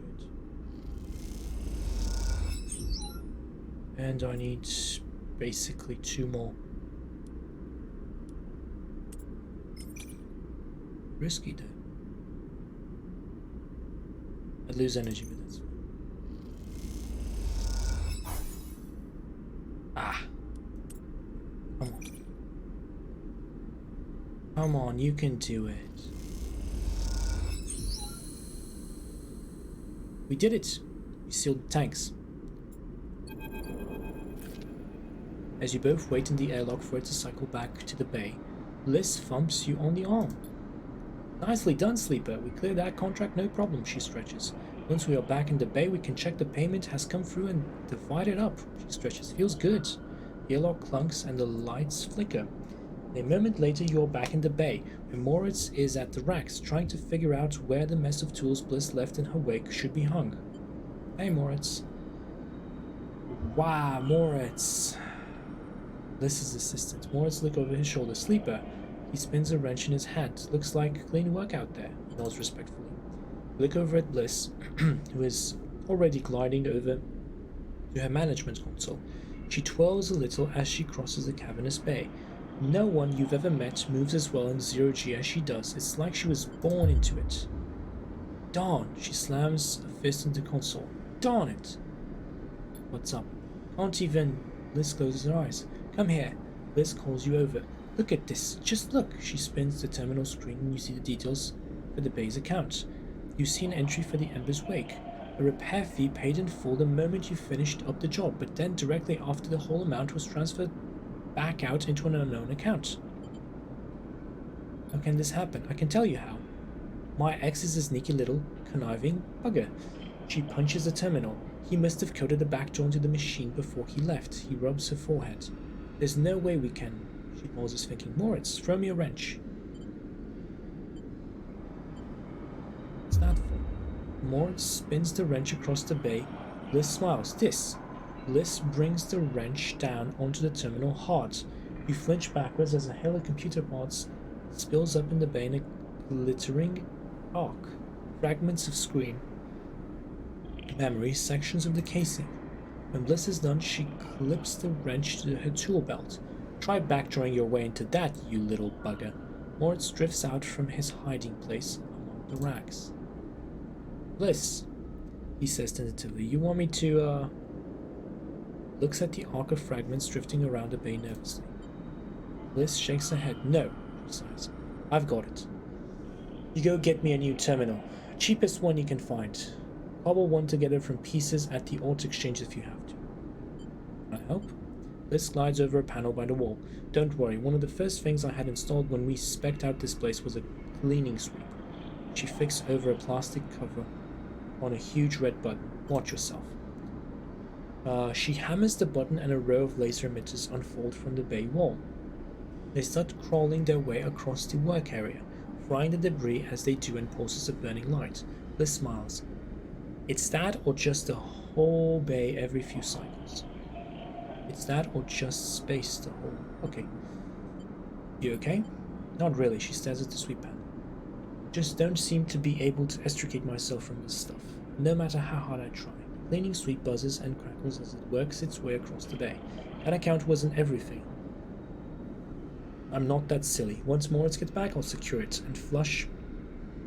it. And I need basically 2 more. Risky though. I'd lose energy with this. Ah. Come on. Come on, you can do it. We did it. We sealed the tanks. As you both wait in the airlock for it to cycle back to the bay, Bliss thumps you on the arm. Nicely done, Sleeper. We cleared that contract, no problem, she stretches. Once we are back in the bay, we can check the payment has come through and divide it up, she stretches. Feels good. The airlock clunks and the lights flicker. A moment later, you are back in the bay, where Moritz is at the racks, trying to figure out where the mess of tools Bliss left in her wake should be hung. Hey, Moritz. Wow, Moritz. Bliss's assistant. Moritz looks over his shoulder. Sleeper. He spins a wrench in his hand. Looks like clean work out there. He nods respectfully. Look over at Bliss, who is already gliding over to her management console. She twirls a little as she crosses the cavernous bay. No one you've ever met moves as well in zero-G as she does. It's like she was born into it. Darn, she slams a fist into the console. Darn it! What's up? Can't even... Bliss closes her eyes. Come here. Bliss calls you over. Look at this. Just look. She spins the terminal screen and you see the details for the bay's account. You see an entry for the Ember's wake. A repair fee paid in full the moment you finished up the job, but then directly after the whole amount was transferred back out into an unknown account. How can this happen? I can tell you how. My ex is a sneaky little conniving bugger. She punches the terminal. He must have coded a backdoor into the machine before he left. He rubs her forehead. There's no way we can... She pauses, thinking. Moritz, throw me a wrench. Moritz spins the wrench across the bay. Bliss smiles. This. Bliss brings the wrench down onto the terminal hard. You flinch backwards as a hail of computer parts spills up in the bay in a glittering arc. Fragments of screen, memory, sections of the casing. When Bliss is done, she clips the wrench to her tool belt. Try backdrawing your way into that, you little bugger. Moritz drifts out from his hiding place among the rags. Bliss, he says tentatively, you want me to, Looks at the arc of fragments drifting around the bay nervously. Bliss shakes her head. No, she sighs. I've got it. You go get me a new terminal. Cheapest one you can find. Cobble one together from pieces at the auto exchange if you have to. Can I help? Bliss glides over a panel by the wall. Don't worry, one of the first things I had installed when we spec'd out this place was a cleaning sweep. She fixed over a plastic cover on a huge red button. Watch yourself. She hammers the button and a row of laser emitters unfold from the bay wall. They start crawling their way across the work area, frying the debris as they do and pulses a burning light. Bliss smiles. It's that or just the whole bay every few cycles. It's that or just space the whole... Okay. You okay? Not really, she stares at the sweep pan. Just don't seem to be able to extricate myself from this stuff, no matter how hard I try. Cleaning sweep buzzes and crackles as it works its way across the bay. That account wasn't everything. I'm not that silly. Once Moritz gets back, I'll secure it and flush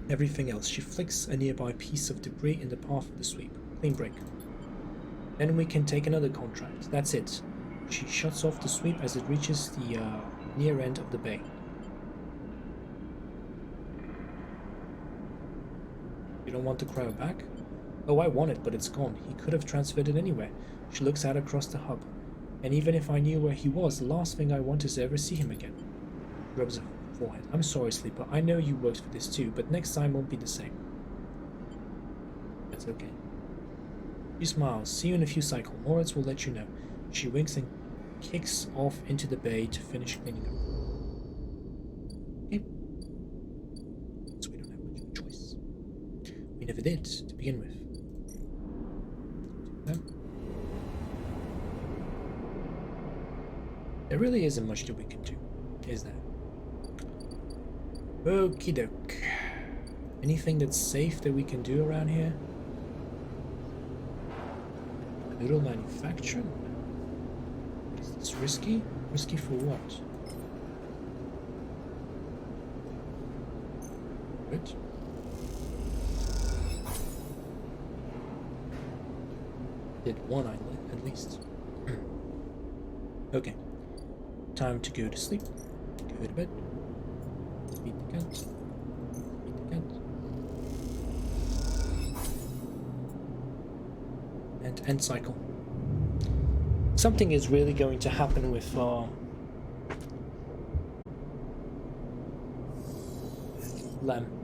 everything else. She flicks a nearby piece of debris in the path of the sweep. Clean break. Then we can take another contract. That's it. She shuts off the sweep as it reaches the near end of the bay. You don't want the cryo back? Oh, I want it, but it's gone. He could have transferred it anywhere. She looks out across the hub. And even if I knew where he was, the last thing I want is to ever see him again. Rubs her forehead. I'm sorry, Sleeper. I know you worked for this too, but next time won't be the same. That's okay. She smiles. See you in a few cycles. Moritz will let you know. She winks and kicks off into the bay to finish cleaning up. Okay. So we don't have much of a choice. We never did to begin with. No. There really isn't much that we can do, is there? Okie doke. Anything that's safe that we can do around here? Little manufacturing? Is this risky? Risky for what? Good. Did one at least. Okay. Time to go to sleep. Go to bed. Feed the cat. Feed the cat. And end cycle. Something is really going to happen with Lem.